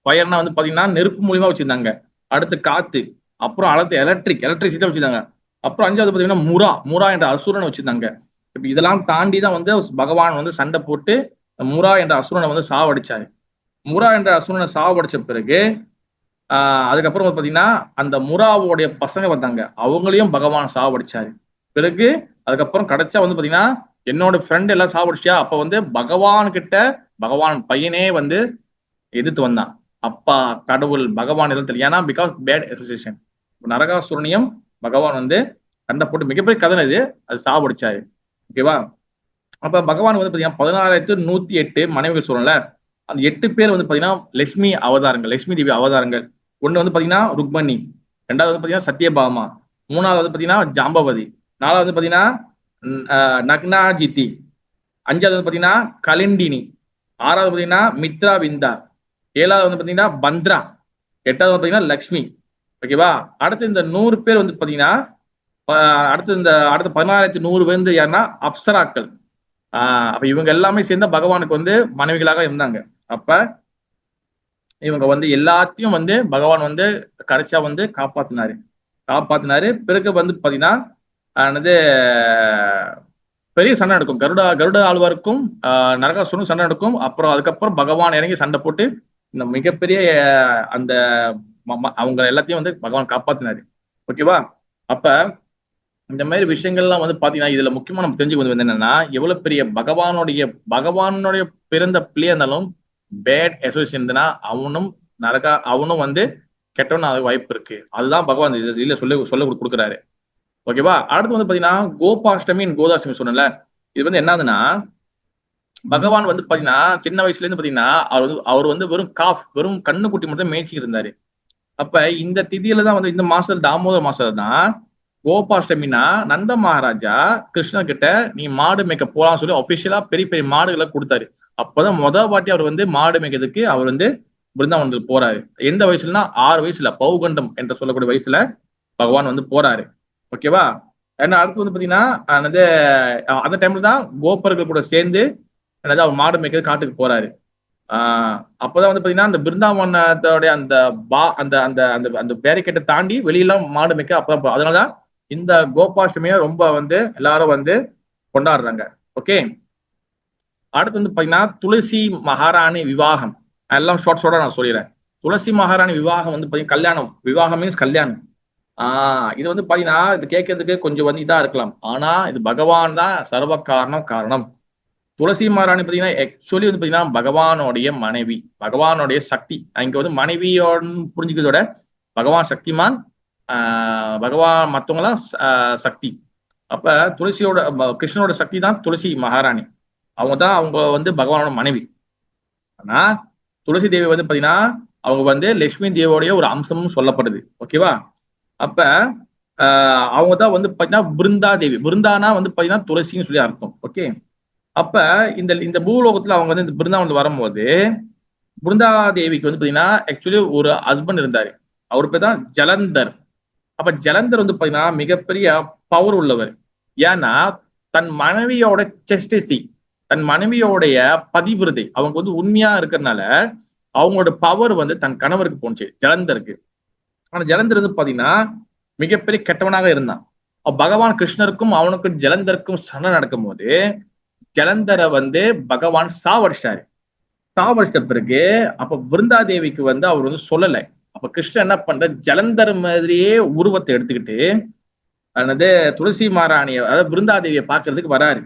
A: ஃபயர்னா வந்து பாத்தீங்கன்னா நெருப்பு மூலியமா வச்சிருந்தாங்க. அடுத்து காத்து, அப்புறம் அடுத்து எலக்ட்ரிசிட்டி வச்சிருந்தாங்க. அப்புறம் 5வது பாத்தீங்கன்னா முரா என்ற அசுரனை வச்சிருந்தாங்க. இப்ப இதெல்லாம் தாண்டி தான் வந்து பகவான் வந்து சண்டை போட்டு முரா என்ற அசுரனை வந்து சாவடிச்சாரு. முரா என்ற அசுரனை சாவடிச்ச பிறகு அதுக்கப்புறம் வந்து பாத்தீங்கன்னா அந்த முராவோடைய பசங்க வந்தாங்க, அவங்களையும் பகவான் சாவடிச்சாரு. பிறகு அதுக்கப்புறம் கிடைச்சா வந்து பாத்தீங்கன்னா என்னோட ஃப்ரெண்ட் எல்லாம் சாவடிச்சியா, அப்ப வந்து பகவான் பையனே வந்து எதிர்த்து வந்தான். அப்பா கடவுள் பகவான் எதுவும் தெரியும், ஏன்னா பிகாஸ் பேட் அசோசியேஷன். நரகாசுரனையும் பகவான் வந்து சண்டை போட்டு மிகப்பெரிய கதை அது சாவடிச்சாரு. ஓகேவா, அப்ப பகவான் வந்து பாத்தீங்கன்னா 16,108 மனைவிகள் சொல்லல. அந்த 8 பேர் வந்து பாத்தீங்கன்னா லட்சுமி அவதாரங்கள், லட்சுமி தேவி அவதாரங்கள். ஒண்ணு வந்து பாத்தீங்கன்னா ருக்மணி, ரெண்டாவது வந்து பாத்தீங்கன்னா சத்யபாமா, மூணாவது வந்து பாத்தீங்கன்னா ஜாம்பவதி, நாலாவது வந்து பாத்தீங்கன்னா நக்னாஜிதி, அஞ்சாவது வந்து பாத்தீங்கன்னா கலிண்டினி, ஆறாவது பாத்தீங்கன்னா மித்ரா விந்தா, ஏழாவது வந்து பாத்தீங்கன்னா பந்த்ரா, எட்டாவது வந்து பாத்தீங்கன்னா லக்ஷ்மி. ஓகேவா? அடுத்து இந்த 100 பேர் வந்து பாத்தீங்கன்னா அடுத்த 16,100 பேர் வந்து யாருன்னா அப்சராக்கள். அப்ப இவங்க எல்லாமே சேர்ந்த பகவானுக்கு வந்து மனைவிகளாக இருந்தாங்க. அப்ப இவங்க வந்து எல்லாத்தையும் வந்து பகவான் வந்து கடைசியா வந்து காப்பாத்தினாரு. பிறகு வந்து பாத்தீங்கன்னா என்னது பெரிய சண்டை நடக்கும். கருட ஆழ்வாருக்கும் நரகாசுரனுக்கும் சண்டை நடக்கும். அப்புறம் அதுக்கப்புறம் பகவான் இறங்கி சண்டை போட்டு இந்த மிகப்பெரிய அந்த அவங்க எல்லாத்தையும் வந்து பகவான் காப்பாத்தினாரு. ஓகேவா? அப்ப இந்த மாதிரி விஷயங்கள்லாம் வந்து பாத்தீங்கன்னா இதுல முக்கியமா நம்ம தெரிஞ்சுக்க வந்து என்னன்னா எவ்வளவு பெரிய பகவானுடைய பிறந்த பிள்ளையா இருந்தாலும் பேட் அசோசியேஷன் இருந்ததுன்னா அவனும் வந்து கெட்டவன் ஆக வாய்ப்பு இருக்கு. அதுதான் பகவான் இதுல சொல்ல கொடுக்குறாரு. ஓகேவா? அடுத்து வந்து பாத்தீங்கன்னா கோபாஷ்டமி கோதாஷ்டமி சொன்னல, இது வந்து என்னதுன்னா பகவான் வந்து பாத்தீங்கன்னா சின்ன வயசுல இருந்து பாத்தீங்கன்னா அவர் வந்து வெறும் கண்ணுக்குட்டி மட்டும் மேய்ச்சி இருந்தாரு. அப்ப இந்த திதியில தான் வந்து இந்த மாசம் தாமோதர மாசம் தான் கோபாஷ்டமினா நந்த மகாராஜா கிருஷ்ணன் கிட்ட நீ மாடு மேய்க்க போலாம்னு சொல்லி அபிஷியலா பெரிய பெரிய மாடுகளை கொடுத்தாரு. அப்பதான் வாட்டி அவர் வந்து மாடு மேய்க்கிறதுக்கு அவர் வந்து பிருந்தாவனத்துக்கு போறாரு. எந்த வயசுலனா 6 வயசுல, பௌகண்டம் என்று சொல்லக்கூடிய வயசுல பகவான் வந்து போறாரு. ஓகேவா? ஏன்னா அடுத்து வந்து பாத்தீங்கன்னா அந்த டைம்ல தான் கோபர்கள் கூட சேர்ந்து அவர் மாடு மேய்க்கிறது காட்டுக்கு போறாரு. அப்பதான் வந்து பாத்தீங்கன்னா அந்த பிருந்தாவனத்தோடைய அந்த அந்த அந்த அந்த அந்த பேரிக்கேட்டை தாண்டி வெளியெல்லாம் மாடு மேய்க்க அப்பதான். அதனாலதான் இந்த கோபாஷ்டமியை ரொம்ப வந்து எல்லாரும் வந்து கொண்டாடுறாங்க. ஓகே, அடுத்து வந்து பாத்தீங்கன்னா துளசி மகாராணி விவாகம். எல்லாம் ஷார்ட்டா நான் சொல்லிடுறேன். துளசி மகாராணி விவாகம் வந்து பாத்தீங்கன்னா கல்யாணம். விவாகம் மீன்ஸ் கல்யாணம். இது வந்து பாத்தீங்கன்னா இது கேட்கறதுக்கு கொஞ்சம் வந்து இதா இருக்கலாம். ஆனா இது பகவான் தான் சர்வ காரணம். துளசி மகாராணி பாத்தீங்கன்னா ஆக்சுவலி வந்து பாத்தீங்கன்னா பகவானுடைய மனைவி, பகவானுடைய சக்தி. இங்க வந்து மனைவியோட புரிஞ்சுக்கிறதோட பகவான் சக்திமான், பகவான் மற்றவங்களாம் சக்தி. அப்ப கிருஷ்ணனோட சக்தி தான் துளசி மகாராணி. அவங்க வந்து பகவானோட மனைவி. ஆனா துளசி தேவி வந்து பாத்தீங்கன்னா அவங்க வந்து லட்சுமி தேவியோடைய ஒரு அம்சமும் சொல்லப்படுது. ஓகேவா? அப்ப அவங்க தான் வந்து பாத்தீங்கன்னா பிருந்தா தேவி. பிருந்தானா வந்து பாத்தீங்கன்னா துளசின்னு சொல்லி அர்த்தம். ஓகே, அப்ப இந்த பூலோகத்துல அவங்க வந்து இந்த பிருந்தாவனத்துல வரும்போது பிருந்தா தேவிக்கு வந்து பாத்தீங்கன்னா ஆக்சுவலி ஒரு ஹஸ்பண்ட் இருந்தாரு. அவர் பேர் தான் ஜலந்தர். அப்ப ஜலந்தர் வந்து பாத்தீங்கன்னா மிகப்பெரிய பவர் உள்ளவர். ஏன்னா தன் மனைவியோட செஸ்டிசி, தன் மனைவியோடைய பதிவிரதை அவங்க வந்து உண்மையா இருக்கிறதுனால அவங்களோட பவர் வந்து தன் கணவருக்கு போனுச்சு, ஜலந்தருக்கு. ஆனா ஜலந்தர் வந்து பாத்தீங்கன்னா மிகப்பெரிய கெட்டவனாக இருந்தான். பகவான் கிருஷ்ணருக்கும் அவனுக்கும் ஜலந்தருக்கும் சண்டை நடக்கும் போது ஜலந்தரை வந்து பகவான் சாவடிச்சிட்ட பிறகு அப்ப பிருந்தா தேவிக்கு வந்து அவர் வந்து சொல்லலை. அப்ப கிருஷ்ணன் என்ன பண்ற, ஜலந்தர் மாதிரியே உருவத்தை எடுத்துக்கிட்டு துளசி மகாராணிய அதாவது பிருந்தா தேவியை பாக்குறதுக்கு வராரு.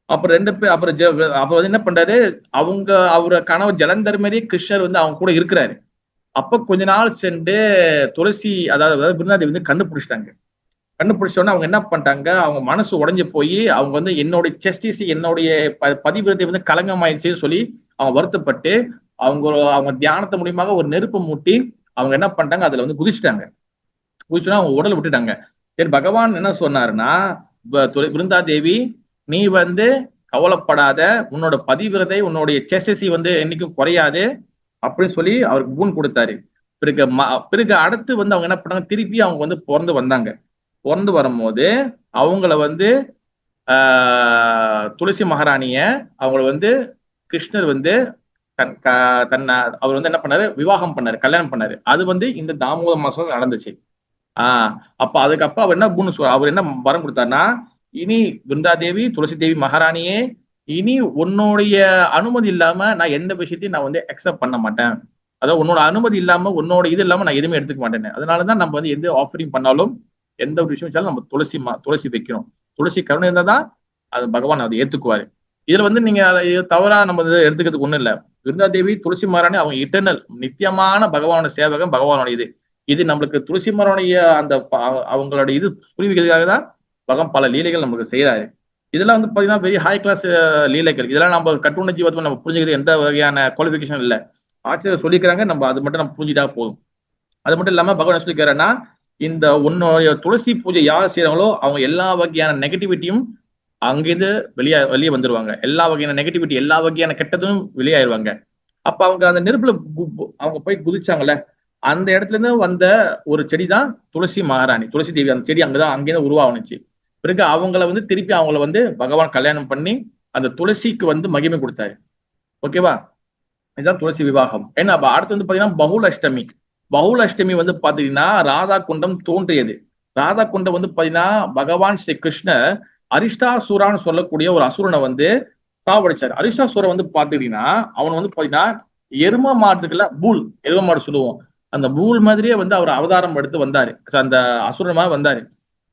A: அப்புறம் அப்புறம் வந்து என்ன பண்றாரு, அவர கனவு ஜலந்தர் மாதிரியே கிருஷ்ணர் வந்து அவங்க கூட இருக்கிறாரு. அப்ப கொஞ்ச நாள் சென்று துளசி அதாவது பிருந்தா தேவி வந்து கண்டுபிடிச்சோன்னா அவங்க என்ன பண்ணிட்டாங்க, அவங்க மனசு உடைஞ்சு போய் அவங்க வந்து என்னுடைய செஸ்டிஸ் என்னுடைய பதிவிரத்தை வந்து களங்கமாயிடுச்சுன்னு சொல்லி அவங்க வருத்தப்பட்டு அவங்க தியானத்தை மூலியமாக ஒரு நெருப்பு மூட்டி அவங்க என்ன பண்ணிட்டாங்க, அதுல வந்து குதிச்சுன்னா அவங்க உடலை விட்டுட்டாங்க. சரி, பகவான் என்ன சொன்னாருன்னா, பிருந்தா தேவி நீ வந்து கவலைப்படாத, உன்னோட பதிவிரதை உன்னுடைய செஸ்டிசி வந்து என்னைக்கும் குறையாது அப்படின்னு சொல்லி அவருக்கு பூன் கொடுத்தாரு. பிறகு அடுத்து வந்து அவங்க என்ன பண்ணாங்க, திருப்பி அவங்க வந்து பிறந்து வரும்போது அவங்கள வந்து துளசி மகாராணிய அவங்கள வந்து கிருஷ்ணர் வந்து அவர் வந்து என்ன பண்ணாரு, விவாகம் பண்ணாரு, கல்யாணம் பண்ணாரு. அது வந்து இந்த தாமோதர மாசம் நடந்துச்சு. அப்ப அதுக்கப்புறம் அவர் என்ன வரம் கொடுத்தாருன்னா, இனி பிருந்தாதேவி துளசி தேவி மகாராணியே, இனி உன்னுடைய அனுமதி இல்லாம நான் எந்த விஷயத்தையும் நான் வந்து அக்செப்ட் பண்ண மாட்டேன். அதாவது உன்னோட அனுமதி இல்லாம உன்னோட இது இல்லாம நான் எதுவுமே எடுத்துக்க மாட்டேன்னு. அதனாலதான் நம்ம வந்து எந்த ஆஃபரிங் பண்ணாலும் எந்த ஒரு விஷயம் வச்சாலும் நம்ம துளசி வைக்கணும். துளசி கருணை இருந்தா தான் அது பகவான் அதை ஏத்துக்குவாரு. இதுல வந்து நீங்க தவறா நம்ம எடுத்துக்கிறதுக்கு ஒண்ணும் இல்ல. பிருந்தாதேவி துளசி மகாராணி அவங்க இட்டர்னல் நித்தியமான பகவானோட சேவகம், பகவானோட இது நம்மளுக்கு துளசி மகாராணிய அந்த அவங்களோட இது புரிவிக்கிறதுக்காக தான் பகவான் பல லீலைகள் நமக்கு செய்யறாரு. இதெல்லாம் வந்து பாத்தீங்கன்னா வெரி ஹை கிளாஸ் லீலைகள். இதெல்லாம் நம்ம கட்டுண ஜீவத்தை நம்ம புரிஞ்சுக்கிறது எந்த வகையான குவாலிஃபிகேஷன் இல்லை. ஆச்சரியம் சொல்லிக்கிறாங்க, நம்ம அது மட்டும் நம்ம புரிஞ்சுட்டா போதும். அது மட்டும் இல்லாம பகவான் சொல்லிக்கிறாருன்னா, இந்த உன்னுடைய துளசி பூஜை யார் செய்யறாங்களோ அவங்க எல்லா வகையான நெகட்டிவிட்டியும் அங்கிருந்து வெளியே வந்துருவாங்க. எல்லா வகையான நெகட்டிவிட்டி, எல்லா வகையான கெட்டதும் வெளியாயிருவாங்க. அப்ப அவங்க அந்த நெருப்புல அவங்க போய் குதிச்சாங்கல்ல, அந்த இடத்துல இருந்து வந்த ஒரு செடி தான் துளசி மகாராணி, துளசி தேவி. அந்த செடி அங்கேதான் உருவானுச்சு. பிறகு அவங்கள வந்து திருப்பி அவங்கள வந்து பகவான் கல்யாணம் பண்ணி அந்த துளசிக்கு வந்து மகிமை கொடுத்தாரு. ஓகேவா? இதுதான் துளசி விவாகம். ஏன்னா அடுத்து வந்து பாத்தீங்கன்னா பகுல் அஷ்டமி. பகுல் அஷ்டமி வந்து பாத்தீங்கன்னா ராதா குண்டம் தோன்றியது. ராதா குண்டம் வந்து பாத்தீங்கன்னா பகவான் ஸ்ரீ கிருஷ்ணர் அரிஷ்டாசூரான்னு சொல்லக்கூடிய ஒரு அசுரனை வந்து சாவடிச்சாரு. அரிஷ்டாசூரன் வந்து பாத்துக்கிட்டீங்கன்னா அவன் வந்து பாத்தீங்கன்னா எரும மாட்டுக்குள்ள பூல், எரும மாடு சொல்லுவோம், அந்த பூல் மாதிரியே வந்து அவர் அவதாரம் எடுத்து வந்தாரு. அந்த அசுரன் மாதிரி வந்தாரு.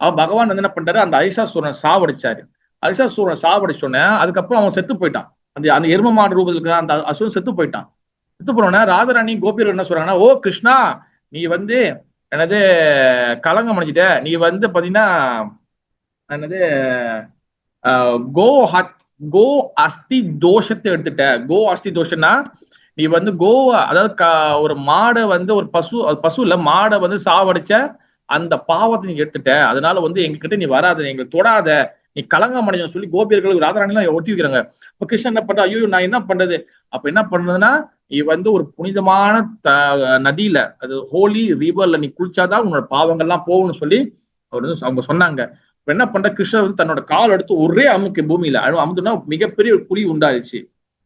A: அவர் பகவான் வந்து என்ன பண்றாரு, அந்த அரிஷ்டாசூரனை சாவடிச்சாரு. அரிஷ்டாசூரனை சாவடிச்சோன்னே அதுக்கப்புறம் அவன் செத்து போயிட்டான். அந்த அந்த எரும மாடு ரூபத்துக்கு அந்த அசுரன் செத்து போயிட்டான். செத்து போனோடனே ராதாராணி கோபியர்கள் என்ன சொல்றாங்கன்னா, ஓ கிருஷ்ணா, நீ வந்து என்னது கலங்கம் அடைஞ்சிட்ட, நீ வந்து பாத்தீங்கன்னா என்னது கோ கோ அஸ்தி தோஷத்தை எடுத்துட்ட. கோ அஸ்தி தோஷம்னா நீ வந்து அதாவது ஒரு மாடை வந்து ஒரு பசு இல்ல மாடை வந்து சாவடிச்ச அந்த பாவத்தை நீ எடுத்துட்ட. அதனால வந்து எங்ககிட்ட நீ வராத, எங்களை தொடாத, நீ கலங்கம் அடைஞ்சு சொல்லி கோபியர்கள் ராதாராணி எல்லாம் ஒத்தி வைக்கிறாங்க. இப்ப கிருஷ்ணன் என்ன பண்ற, ஐயோ நான் என்ன பண்றது? அப்ப என்ன பண்றதுன்னா, நீ வந்து ஒரு புனிதமான நதியில, அது ஹோலி ரிவர்ல நீ குளிச்சாதான் உன்னோட பாவங்கள்லாம் போகும்னு சொல்லி அவங்க சொன்னாங்க. என்ன பண்ற, கிருஷ்ணர் வந்து தன்னோட கால் எடுத்து ஒரே அமுக்கு பூமியில அமுதுனா மிகப்பெரிய ஒரு குழி உண்டாயிருச்சு.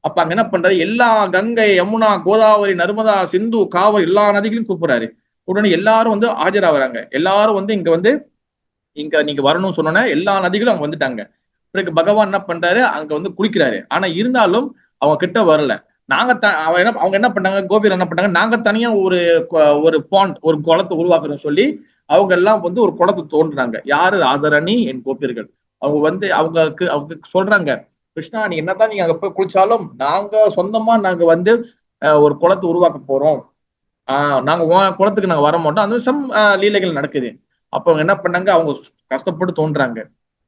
A: அப்ப அங்க என்ன பண்றாரு, எல்லா கங்கை, யமுனா, கோதாவரி, நர்மதா, சிந்து, காவிரி எல்லா நதிகளையும் கூப்பிடுறாரு. உடனே எல்லாரும் வந்து ஆஜராகிறாங்க. எல்லாரும் வந்து இங்க நீங்க வரணும்னு சொன்னோன்னே எல்லா நதிகளும் அங்க வந்துட்டாங்க. பிறகு பகவான் என்ன பண்றாரு, அங்க வந்து குளிக்கிறாரு. ஆனா இருந்தாலும் அவங்க கிட்ட வரல. அவங்க என்ன பண்ணாங்க, கோபியர் என்ன பண்ணாங்க, நாங்க தனியா ஒரு பாண்ட், ஒரு குளத்தை உருவாக்குறோம் சொல்லி அவங்க எல்லாம் வந்து ஒரு குளத்தை தோன்றுறாங்க. யாரு, ராதாராணி என் கோபியர்கள். அவங்க வந்து அவங்க சொல்றாங்க, கிருஷ்ணா நீ என்னதான் நீங்க அங்க போய் குளிச்சாலும் நாங்க சொந்தமா நாங்க வந்து ஒரு குளத்தை உருவாக்க போறோம். நாங்க குளத்துக்கு நாங்க வர மாட்டோம். அந்த சம் லீலைகள் நடக்குது. அப்ப அவங்க என்ன பண்ணாங்க, அவங்க கஷ்டப்பட்டு தோன்றாங்க.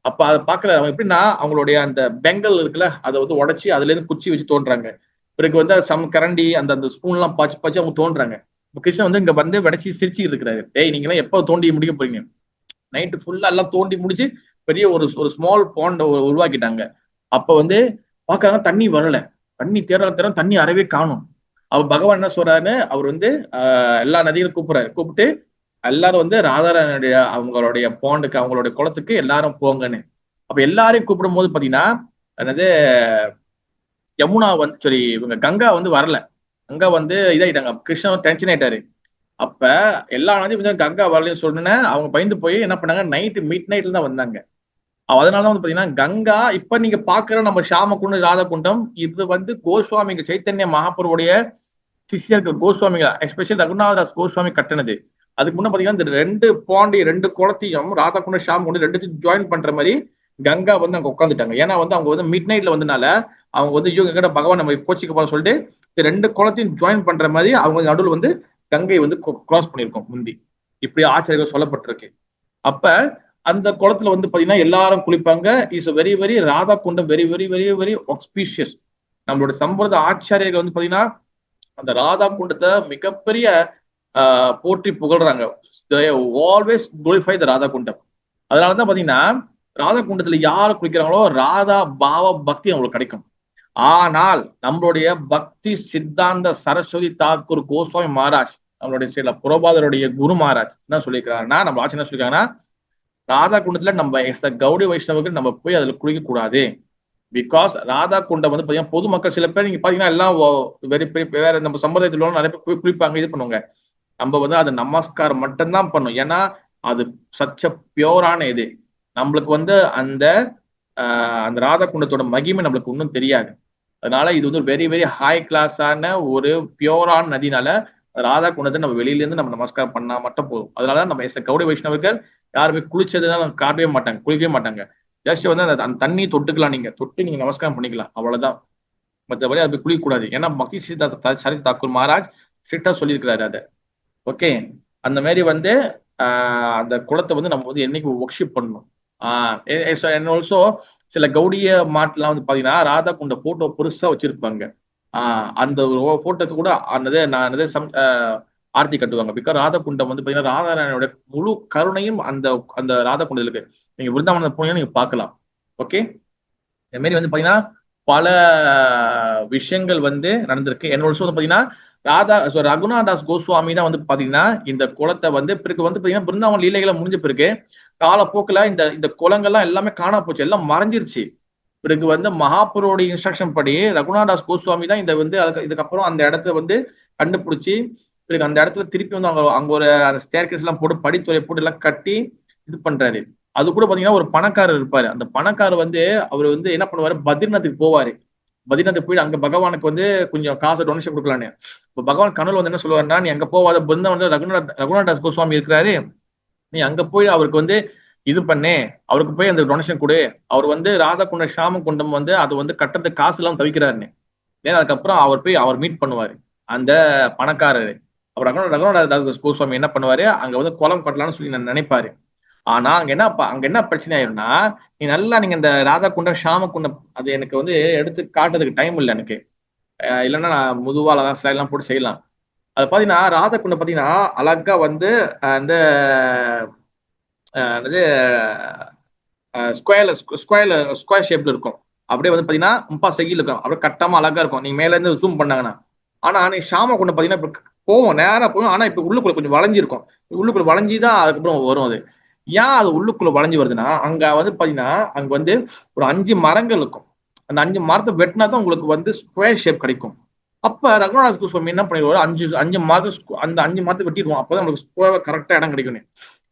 A: அப்ப அதை பாக்குற அவங்க எப்படின்னா, அவங்களுடைய அந்த பெங்கல் இருக்குல்ல, அதை வந்து உடைச்சி அதுல இருந்து குச்சி வச்சு தோன்றாங்க. பிறகு வந்து சம் கரண்டி அந்த அந்த ஸ்பூன் எல்லாம் பாச்சு அவங்க தோன்றாங்க. கிருஷ்ணன் வந்து இங்க வந்து வடைச்சி சிரிச்சு இருக்கிறாரு. டேய் நீங்க எல்லாம் எப்ப தோண்டி முடிக்க போறீங்க? நைட்டு ஃபுல்லா எல்லாம் தோண்டி முடிச்சு பெரிய ஒரு ஸ்மால் பாண்ட் உருவாக்கிட்டாங்க. அப்ப வந்து பாக்குறாங்க தண்ணி வரல. தண்ணி தேர தண்ணி அறவே காணும். அவர் பகவான் என்ன சொல்றாருன்னு, அவர் வந்து எல்லா நதிகளும் கூப்பிட்டு எல்லாரும் வந்து ராதாராணியுடைய அவங்களுடைய பாண்டுக்கு, அவங்களுடைய குளத்துக்கு எல்லாரும் போங்கன்னு. அப்ப எல்லாரையும் கூப்பிடும் போது பாத்தீங்கன்னா என்னது, யமுனா வந்து இவங்க கங்கா வந்து வரல. கங்கா வந்து இதாயிட்டாங்க. கிருஷ்ணன் டென்ஷன் ஆயிட்டாரு. அப்ப எல்லா நதியும் கங்கா வரலன்னு சொன்ன அவங்க பயந்து போய் என்ன பண்ணாங்க, மிட் நைட்ல தான் வந்தாங்க. அதனாலதான் வந்து பாத்தீங்கன்னா கங்கா இப்ப நீங்க பாக்குற நம்ம ஷாமகுண்டம், ராதகுண்டம், இது வந்து கோஸ்வாமிங்க சைத்தன்ய மகாபுருடைய சிஷ்யர்கள் கோஸ்வாமிகள், எஸ்பெஷல் ரகுநாததாஸ் கோஸ்வாமி கட்டினது. அதுக்கு முன்ன பாத்தீங்கன்னா இந்த ரெண்டு குளத்தையும் ராதாகுண்டம், ஷாமகுண்டம் ரெண்டுத்தையும் ஜாயின் பண்ற மாதிரி கங்கா வந்து அங்க உட்காந்துட்டாங்க. ஏன்னா வந்து அவங்க வந்து மிட் நைட்ல வந்தனால அவங்க வந்து இவங்க கிட்ட பகவான் நம்ம கோச்சிக்கு போற சொல்லிட்டு இந்த ரெண்டு குளத்தையும் ஜாயின் பண்ற மாதிரி அவங்க நடுவில் வந்து கங்கை வந்து கிராஸ் பண்ணியிருக்கோம் முந்தி. இப்படி ஆச்சரியங்கள் சொல்லப்பட்டிருக்கு. அப்ப அந்த குளத்துல வந்து பாத்தீங்கன்னா எல்லாரும் குளிப்பாங்க. இஸ் வெரி வெரி ராதா குண்டம் very very very very auspicious. நம்மளுடைய சம்பிரதாய ஆச்சாரியர்கள் வந்து பாத்தீங்கன்னா அந்த ராதா குண்டத்தை மிகப்பெரிய போற்றி புகழ்றாங்க. ஆல்வேஸ் குளோரிஃபை த ராதா குண்டம். அதனாலதான் பாத்தீங்கன்னா ராதா குண்டத்துல யாரு குளிக்கிறாங்களோ ராதா பாவ பக்தி அவங்களுக்கு கிடைக்கும். ஆனால் நம்மளுடைய பக்தி சித்தாந்த சரஸ்வதி தாக்கூர் கோஸ்வாமி மகாராஜ், நம்மளுடைய சில புரோபாதருடைய குரு மகாராஜ் என்ன சொல்லியிருக்காருன்னா, நம்ம ஆட்சி என்ன சொல்லியிருக்காங்கன்னா, ராதா குண்டத்துல நம்ம கௌடி வைஷ்ணவர்கள் நம்ம போய் அதுல குளிக்க கூடாது. பிகாஸ் ராதா குண்டம் வந்து பாத்தீங்கன்னா பொதுமக்கள் சில பேர் நீங்க பாத்தீங்கன்னா எல்லாம் வெரி பெரிய வேற நம்ம சம்பிரதாயத்துல நிறைய பேர் குளிப்பாங்க, இது பண்ணுவாங்க. நம்ம வந்து அது நமஸ்காரம் மட்டும்தான் பண்ணும். ஏன்னா அது சச்ச பியோரான இது. நம்மளுக்கு வந்து அந்த ராதா குண்டத்தோட மகிமை நம்மளுக்கு ஒன்றும் தெரியாது. அதனால இது வந்து வெரி வெரி ஹை கிளாஸான ஒரு பியோரான நதினால ராதா குண்டத்தை நம்ம வெளியில இருந்து நம்ம நமஸ்காரம் பண்ணா மட்டும் போதும். அதனால நம்ம கௌடி வைஷ்ணவர்கள் யாருமே குளிச்சதுதான் காட்டவே மாட்டாங்க, குளிக்கவே மாட்டாங்க. ஜஸ்ட் வந்து அந்த தண்ணி தொட்டுக்கலாம், நீங்க தொட்டு நீங்க நமஸ்காரம் பண்ணிக்கலாம், அவ்வளவுதான். மற்றபடி அது குளிக்க கூடாது. ஏன்னா பக்தி சரித் தாக்கூர் மகாராஜ் ஸ்ட்ரிக்டா சொல்லியிருக்கிறாரு அதை. ஓகே, அந்த மாதிரி வந்து அந்த குளத்தை வந்து நம்ம வந்து என்னைக்கு ஒர்க்ஷிப் பண்ணணும். அண்ட் ஆல்சோ சில கௌடிய மாட்டுலாம் வந்து பாத்தீங்கன்னா ராதா குண்ட போட்டோ பெருசா வச்சிருப்பாங்க. அந்த போட்டோக்கு கூட நான் ஆர்த்தி கட்டுவாங்க. பிகாஸ் ராதா குண்டம் வந்து பாத்தீங்கன்னா ராதாராயணோட முழு கருணையும் அந்த அந்த ராதா குண்டத்துல இருக்கு. நீங்க விருந்தாவனம் போனீங்கன்னா நீங்க பார்க்கலாம். ஓகே, இந்த மாதிரி வந்து பாத்தீங்கன்னா பல விஷயங்கள் வந்து நடந்திருக்கு. என்னோட வந்து பாத்தீங்கன்னா ரகுநாதாஸ் கோஸ்வாமி தான் வந்து பாத்தீங்கன்னா இந்த குளத்தை வந்து பிறகு வந்து பாத்தீங்கன்னா பிருந்தாவன் லீலைகளை முடிஞ்ச பிறகு காலப்போக்கில் இந்த இந்த குளங்கள்லாம் எல்லாமே காணா போச்சு, எல்லாம் மறைஞ்சிருச்சு. பிறகு வந்து மகாபுரோட இன்ஸ்ட்ரக்ஷன் படி ரகுநாதாஸ் கோஸ்வாமி தான் இந்த வந்து இதுக்கப்புறம் அந்த இடத்த வந்து கண்டுபிடிச்சி பிறகு அந்த இடத்துல திருப்பி வந்து அங்க ஒரு அந்த ஸ்டேர்கேஸ் எல்லாம் போட்டு படித்துறை போட்டு எல்லாம் கட்டி இது பண்றாரு. அது கூட பாத்தீங்கன்னா ஒரு பணக்காரர் இருப்பாரு. அந்த பணக்காரர் வந்து அவர் வந்து என்ன பண்ணுவாரு, பத்ரிநாத்துக்கு போவாரு. பத்ரிநாத்துக்கு போய் அங்க பகவானுக்கு வந்து கொஞ்சம் காசு டொனேஷன் கொடுக்கலான்னு. இப்போ பகவான் கனவுல வந்து என்ன சொல்லுவாருன்னா, நீ அங்க போவாத, பிருந்தா வந்து ரகுநாதாஸ் கோஸ்வாமி இருக்கிறாரு, நீ அங்க போய் அவருக்கு வந்து இது பண்ணு, அவருக்கு போய் அந்த டொனேஷன் கொடு. அவர் வந்து ராதா குண்டம் ஷாம குண்டம் வந்து அது வந்து கட்டுறதுக்கு காசு எல்லாம் தவிக்கிறாருன்னு. ஏன்னா அதுக்கப்புறம் அவர் போய் அவர் மீட் பண்ணுவாரு அந்த பணக்காரரு. அவர் ரகுநாதாஸ் கோஸ்வாமி என்ன பண்ணுவாரு, அங்க வந்து குளம் கட்டலாம்னு சொல்லி நினைப்பாரு. ஆனா அங்க என்ன பிரச்சனை ஆயிரும்னா, நீங்க இந்த ராதா குண்டம் ஷாம குண்டம் அது எனக்கு வந்து எடுத்து காட்டுறதுக்கு டைம் இல்லை எனக்கு. இல்லைன்னா நான் முதுவா அழகா ஸ்டைல்லாம் போட்டு செய்யலாம். அது பாத்தீங்கன்னா ராதா குண்டம் பாத்தீங்கன்னா அழகா வந்து அந்த ஸ்கொயர் ஷேப்ல இருக்கும். அப்படியே வந்து பாத்தீங்கன்னா முப்பா செகில் இருக்கும், அப்படியே கட்டாம அழகா இருக்கும் நீங்க மேல இருந்து ஜூம் பண்ணாங்கன்னா. ஆனா நீ ஷாம குண்டம் பாத்தீங்கன்னா இப்ப போவோம், நேரா போவோம். ஆனா இப்ப உள்ளுக்குள்ள கொஞ்சம் வளைஞ்சிருக்கும். உள்ளுக்குள்ள வளைஞ்சுதான் அதுக்கப்புறம் வரும். அது ஏன் அது உள்ளுக்குள்ள வளைஞ்சு வருதுன்னா, அங்க வந்து பாத்தீங்கன்னா அங்க வந்து ஒரு 5 மரங்கள் இருக்கும். அந்த 5 மரத்தை வெட்டினா தான் உங்களுக்கு வந்து ஸ்கொயர் ஷேப் கிடைக்கும். அப்ப ரகுநாதாஸ் கோஸ்வாமி என்ன பண்ணிடுவாரு, அஞ்சு மரத்தை அந்த 5 மரத்தை வெட்டிடுவோம். அப்பதான் உங்களுக்கு ஸ்கொயர் கரெக்டா இடம் கிடைக்கும்.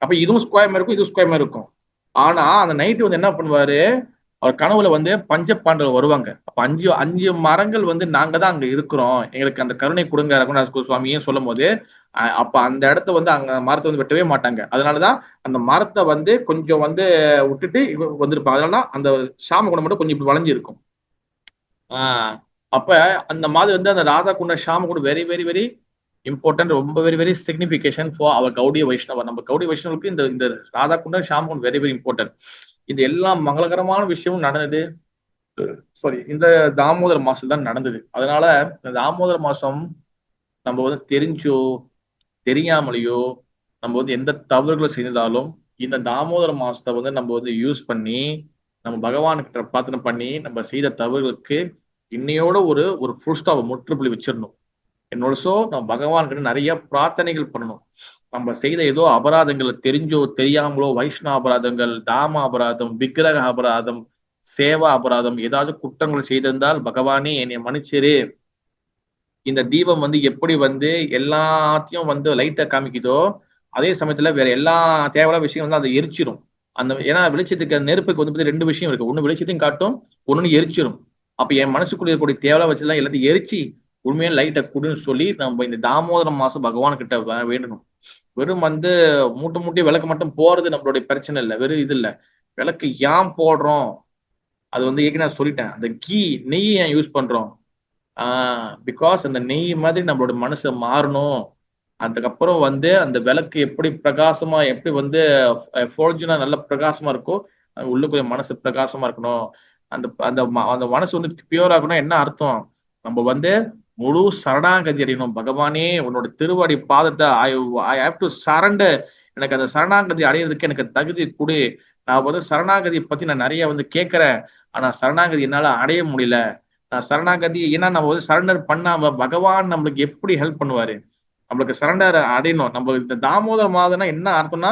A: அப்ப இதுவும் ஸ்கொயர் மாதிரி இருக்கும், இதுவும் ஸ்கொயர் மாதிரி இருக்கும். ஆனா அந்த நைட்டு வந்து என்ன பண்ணுவாரு, அவர் கனவுல வந்து பஞ்ச பாண்டவர் வருவாங்க. அப்ப 5 மரங்கள் வந்து நாங்க தான் அங்க இருக்கிறோம், எங்களுக்கு அந்த கருணை கொடுங்க ரகுநாதாஸ் கோஸ்வாமியும் சொல்லும் போது, அப்ப அந்த இடத்த வந்து அங்க மரத்தை வந்து வெட்டவே மாட்டாங்க. அதனாலதான் அந்த மரத்தை வந்து கொஞ்சம் வந்து விட்டுட்டு வந்திருப்பாங்க. அதனாலதான் அந்த ஷாம குண்டம் மட்டும் கொஞ்சம் இப்படி வளைஞ்சு இருக்கும். அப்ப அந்த மாதிரி வந்து அந்த Radha Kunda Shyama Kundam very very very important, ரொம்ப very very signification for our Gaudiya Vaishnava. நம்ம கௌடிய வைஷ்ணவருக்கு இந்த இந்த ராதா குண்டம் ஷாம குண்டம் வெரி வெரி இம்பார்ட்டன்ட். இது எல்லா மங்களகரமான விஷயமும் நடந்தது இந்த தாமோதர மாசம் தான் நடந்தது. அதனால இந்த தாமோதர மாசம் நம்ம வந்து தெரிஞ்சோ தெரியாமலையோ நம்ம வந்து எந்த தவறுகளை செய்தாலும் இந்த தாமோதர மாசத்தை வந்து நம்ம வந்து யூஸ் பண்ணி நம்ம பகவானுக்கிட்ட பிரார்த்தனை பண்ணி நம்ம செய்த தவறுகளுக்கு இன்னையோட ஒரு ஒரு ஃபுல் ஸ்டாப் முற்றுப்புள்ளி வச்சிடணும். என்னோடசோ நம்ம பகவான்கிட்ட நிறைய பிரார்த்தனைகள் பண்ணணும். நம்ம செய்த ஏதோ அபராதங்கள் தெரிஞ்சோ தெரியாமலோ, வைஷ்ணவ அபராதங்கள், தாம அபராதம், விக்கிரக அபராதம், சேவா அபராதம், ஏதாவது குற்றங்கள் செய்திருந்தால் பகவானே என்னை மன்னிச்சிரு. இந்த தீபம் வந்து எப்படி வந்து எல்லாத்தையும் வந்து லைட்டை காமிக்குதோ, அதே சமயத்துல வேற எல்லா தேவையான விஷயம் வந்து அதை எரிச்சிடும். ஏன்னா வெளிச்சத்துக்கு நெருப்புக்கு வந்து 2 விஷயம் இருக்கு. ஒண்ணு வெளிச்சத்தையும் காட்டும், ஒண்ணு எரிச்சிடும். அப்ப என் மனசுக்குள்ள இருக்கக்கூடிய தேவையான வச்சுலாம் எல்லாத்தையும் எரிச்சு உண்மையான லைட்டை கொடுன்னு சொல்லி நம்ம இந்த தாமோதர மாசம் பகவான் கிட்ட வேண்டணும். வெறும் வந்து மூட்டை விளக்கு மட்டும் போறது நம்மளுடைய பிரச்சனை இல்லை. வெறும் இது இல்லை, விளக்கு ஏன் போடுறோம் அது வந்து ஏற்கனவே சொல்லிட்டேன். அந்த நெய் ஏன் யூஸ் பண்றோம், பிகாஸ் அந்த நெய் மாதிரி நம்மளோட மனசை மாறணும். அதுக்கப்புறம் வந்து அந்த விளக்கு எப்படி பிரகாசமா எப்படி வந்து ஃபோர்ஜுனா நல்ல பிரகாசமா இருக்கோ, உள்ளுக்குள்ள மனசு பிரகாசமா இருக்கணும். அந்த அந்த அந்த மனசு வந்து பியூர் ஆகணும். என்ன அர்த்தம், நம்ம வந்து முழு சரணாகதி அடையணும். பகவானே உன்னோட திருவடி பாதத்தை ஐ ஹேவ் டு சரண்டர். எனக்கு அந்த சரணாகதி அடையிறதுக்கு எனக்கு தகுதி கொடு. நான் வந்து சரணாகதி பத்தி நான் நிறைய வந்து கேட்கிறேன், ஆனா சரணாகதி என்னால அடைய முடியல. நான் சரணாகதி ஏன்னா நம்ம வந்து சரண்டர் பண்ணாம பகவான் நம்மளுக்கு எப்படி ஹெல்ப் பண்ணுவாரு. நம்மளுக்கு சரண்டர் அடையணும். நம்ம இந்த தாமோதர மாதம்னா என்ன அர்த்தம்னா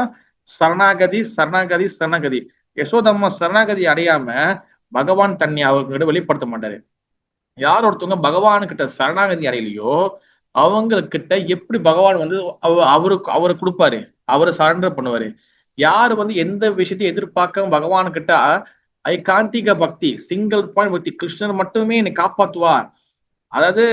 A: சரணாகதி சரணாகதி சரணாகதி. யசோதம்மா சரணாகதி அடையாம பகவான் தன்னை அவர்கிட்ட வெளிப்படுத்த மாட்டாரு. யார் ஒருத்தவங்க பகவானுக்கிட்ட சரணாகதி அடையலையோ அவங்கக்கிட்ட எப்படி பகவான் வந்து அவரை கொடுப்பாரு, அவரை சரண்டர் பண்ணுவாரு. யாரு வந்து எந்த விஷயத்தையும் எதிர்பார்க்க பகவானுக்கிட்ட ஐகாந்திக பக்தி, சிங்கிள் பாயிண்ட் பக்தி, கிருஷ்ணர் மட்டுமே என்னை காப்பாத்துவார், அதாவது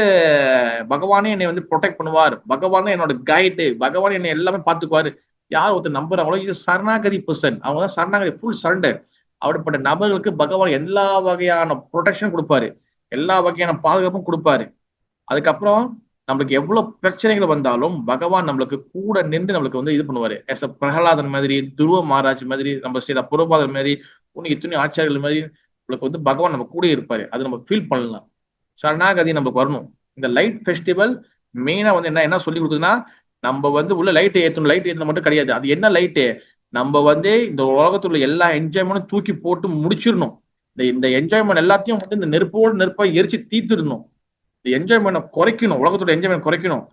A: பகவானே என்னை வந்து ப்ரொடெக்ட் பண்ணுவார், பகவான் என்னோட கைடு, பகவான் என்னை எல்லாமே பார்த்துக்குவாரு, யார் ஒருத்தர் நம்புறாங்களோ இது சரணாகதி பர்சன், அவங்க தான் சரணாகதி ஃபுல் சரண்டர். அப்படிப்பட்ட நபர்களுக்கு பகவான் எல்லா வகையான ப்ரொடெக்ஷன் கொடுப்பாரு, எல்லா வகையான பாதுகாப்பும் கொடுப்பாரு. அதுக்கப்புறம் நம்மளுக்கு எவ்வளவு பிரச்சனைகள் வந்தாலும் பகவான் நம்மளுக்கு கூட நின்று நம்மளுக்கு வந்து இது பண்ணுவாரு. எஸ் பிரகலாதன் மாதிரி, துருவ மகாராஜ் மாதிரி, நம்ம ஸ்ரீல புரபாதன் மாதிரி, உனக்கு இத்தனை ஆச்சாரியர்கள் மாதிரி நம்மளுக்கு வந்து பகவான் நம்ம கூட இருப்பாரு. அது நம்ம ஃபீல் பண்ணலாம். சரணாகதி நம்மளுக்கு வரணும். இந்த லைட் ஃபெஸ்டிவல் மெயினா வந்து என்ன சொல்லி கொடுக்குதுன்னா, நம்ம வந்து உள்ள லைட் ஏற்றணும். லைட் ஏற்றணும் மட்டும் கிடையாது. அது என்ன லைட்டு? நம்ம வந்து இந்த உலகத்துல உள்ள எல்லா என்ஜாய்மெண்ட்டும் தூக்கி போட்டு முடிச்சிடணும். இந்த என்ஜாய்மெண்ட் எல்லாத்தையும் வந்து இந்த நெருப்போடு நெருப்பா எரிச்சு தீர்த்திடணும். இந்த என்ஜாய்மெண்ட் குறைக்கணும். உலகத்தோட என்ஜாய்மெண்ட் குறைக்கணும்.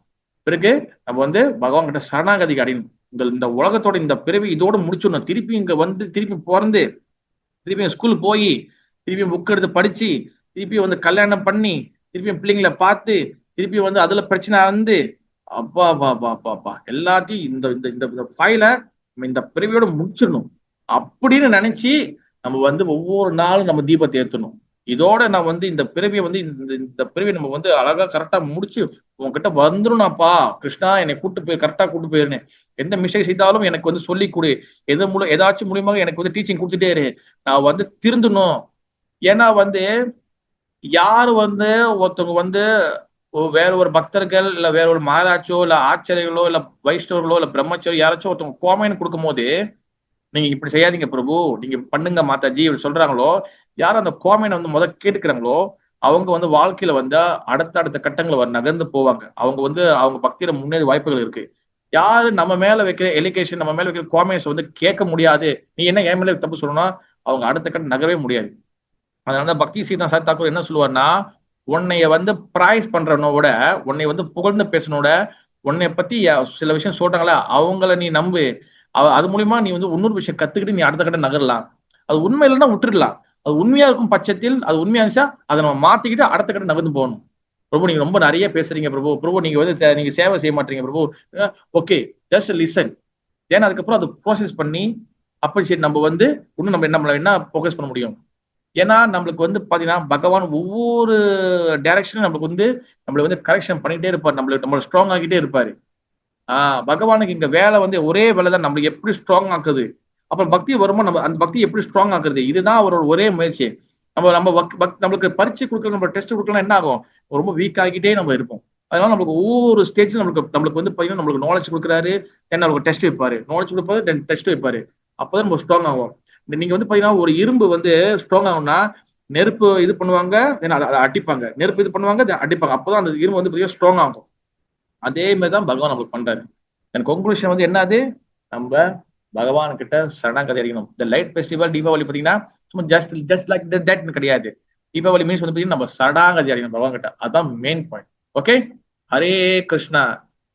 A: பிறகு நம்ம வந்து பகவான் கிட்ட சரணாகதிக்கு அடையணும். இந்த உலகத்தோட இந்த பிறவி இதோட முடிச்சிடணும். திருப்பி இங்க வந்து திருப்பி பிறந்து திருப்பியும் ஸ்கூல் போய் திருப்பியும் புக் எடுத்து படிச்சு திருப்பியும் வந்து கல்யாணம் பண்ணி திருப்பியும் பிள்ளைங்களை பார்த்து திருப்பியும் வந்து அதுல பிரச்சனை வந்து அப்பா அப்பா எல்லாத்தையும் இந்த இந்த இந்த ஃபைல இந்த பிறவியோட முடிச்சிடணும் அப்படின்னு நினைச்சு நம்ம வந்து ஒவ்வொரு நாளும் நம்ம தீபத்தை ஏற்றணும். இதோட நான் வந்து இந்த பிறவியை வந்து இந்த பிறவியை நம்ம வந்து அழகா கரெக்டா முடிச்சு உங்ககிட்ட வந்துரும்னாப்பா கிருஷ்ணா, என்னை கூட்டு போய் கரெக்டா கூட்டு போயிருந்தேன். எந்த மிஸ்டேக் செய்தாலும் எனக்கு வந்து சொல்லி கொடு. ஏதாச்சும் மூலியமாக எனக்கு வந்து டீச்சிங் கொடுத்துட்டே இரு. நான் வந்து திருந்தணும். ஏன்னா வந்து யாரு வந்து ஒருத்தவங்க வந்து வேற ஒரு பக்தர்கள் இல்ல வேற ஒரு மகாராஜோ இல்ல ஆச்சாரியர்களோ இல்ல வைஷ்ணவர்களோ இல்ல பிரம்மச்சரியோ யாராச்சும் ஒருத்தவங்க கோமைன்னு கொடுக்கும் போது, நீங்க இப்படி செய்யாதீங்க பிரபு, நீங்க பண்ணுங்க மாதாஜி இப்படி சொல்றாங்களோ, யாரும் அந்த கோமைனை வந்து கேட்டுக்கிறாங்களோ அவங்க வந்து வாழ்க்கையில வந்து அடுத்த கட்டங்களை நகர்ந்து போவாங்க. அவங்க வந்து அவங்க பக்தியில முன்னேறி வாய்ப்புகள் இருக்கு. யாரு நம்ம மேல வைக்கிற எலிகேஷன், நம்ம மேல வைக்கிற கோமைன்ஸ் வந்து கேட்க முடியாது, நீ என்ன என் மேல தப்பு சொல்லணும், அவங்க அடுத்த கட்டம் நகரவே முடியாது. அதனால பக்தி சீதா சாத் தாக்கூர் என்ன சொல்லுவார்னா, உன்னைய வந்து பிரைஸ் பண்றவனோட, உன்னை வந்து புகழ்ந்து பேசனோட, உன்னை பத்தி சில விஷயம் சொல்றாங்களா அவங்கள நீ நம்பு. அது மூலியமா நீ வந்து இன்னொரு விஷயம் கத்துக்கிட்டு நீ அடுத்த கட்ட நகரலாம். அது உண்மை இல்லைன்னா விட்டுடலாம். அது உண்மையா இருக்கும் பட்சத்தில், அது உண்மையா இருந்துச்சா அதை நம்ம மாத்திக்கிட்டு அடுத்த கட்ட நகர்ந்து போகணும். பிரபு நீங்க ரொம்ப நிறைய பேசுறீங்க பிரபு, பிரபு நீங்க வந்து நீங்க சேவை செய்ய மாட்டீங்க பிரபு. Okay, just listen. ஏன்னா அதுக்கப்புறம் அதை ப்ரோசஸ் பண்ணி அப்படி சரி நம்ம வந்து இன்னும் நம்ம என்ன ஃபோக்கஸ் பண்ண முடியும். ஏன்னா நம்மளுக்கு வந்து பாத்தீங்கன்னா பகவான் ஒவ்வொரு டைரக்ஷனும் நம்மளுக்கு வந்து நம்மள வந்து கரெக்ஷன் பண்ணிட்டே இருப்பார். நம்மள ஸ்ட்ராங் ஆகிட்டே இருப்பாரு. பகவானுக்கு இங்க வேலை வந்து ஒரே வேலை தான், நம்மளுக்கு எப்படி ஸ்ட்ராங் ஆக்குது. அப்புறம் பக்தி வரும்போது நம்ம அந்த பக்தி எப்படி ஸ்ட்ராங் ஆக்குறது, இதுதான் அவரோட ஒரே முயற்சி. நம்மளுக்கு பரீட்சை கொடுக்கணும், நம்ம டெஸ்ட் கொடுக்கலாம், என்ன ஆகும், ரொம்ப வீக் ஆகிட்டே நம்ம இருப்போம். அதனால நம்மளுக்கு ஒவ்வொரு ஸ்டேஜ்ல நம்மளுக்கு வந்து பாத்தீங்கன்னா நம்மளுக்கு நாலேஜ் கொடுக்குறாரு, தென் நம்மளுக்கு டெஸ்ட் வைப்பாரு, நாலேஜ் கொடுப்பாரு, தென் டெஸ்ட் வைப்பாரு. அப்பதான் நம்ம ஸ்ட்ராங் ஆகும். நீங்க வந்து பாத்தீங்கன்னா ஒரு இரும்பு வந்து ஸ்ட்ராங் ஆகும்னா நெருப்பு இது பண்ணுவாங்க, அதை அடிப்பாங்க, நெருப்பு இது பண்ணுவாங்க, அடிப்பாங்க, அப்பதான் அந்த இரும்பு வந்து பாத்தீங்கன்னா ஸ்ட்ராங் ஆகும். அதே மாதிரிதான் பகவான் நம்மளுக்கு பண்றாரு. எனக்கு கன்க்ளூஷன் வந்து என்னது, நம்ம பகவான் கிட்ட சரணாகதி அடையணும். இந்த லைட் ஃபெஸ்டிவல் தீபாவளி பாத்தீங்கன்னா சும்மா ஜஸ்ட் லைக் தட் கிடையாது. தீபாவளி மீன்ஸ் வந்து பாத்தீங்கன்னா நம்ம சரணாகதி அடையணும் பகவான் கிட்ட. அதான் main point. Okay, Hare Krishna.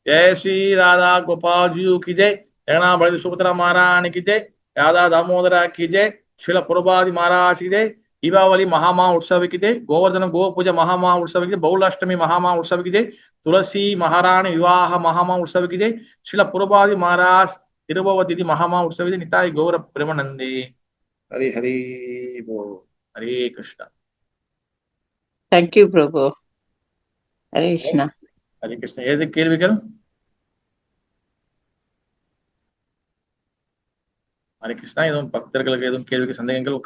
A: ஜெய ஸ்ரீ ராதா கோபால் ஜி கி ஜெய். ஜெகநாபதி சுபத்ரா महारानी की जय. राधा दामोदरा की जय. श्रील प्रभुपाद महाराज की जय. दीपावली महामा उत्सव की जय. गोवर्धन गो पूजा महामा उत्सव की जय. बहुलाष्टमी महामा उत्सव की जय. तुलसी महारानी विवाह महामा उत्सव की जय. श्रील प्रभुपाद महाराज तिरुभवती महामा उत्सव की जय. निताई गौर प्रेमानंदे. हरे हरे बोल. हरे कृष्णा.
D: தேங்க்யூ பிரபு. ஹரே கிருஷ்ணா.
A: ஹரே கிருஷ்ணா. ஏது கேள்விகள்? ஹரே கிருஷ்ணா. எதுவும் பக்தர்களுக்கு எதுவும் கேள்விக்கு சந்தேகங்கள்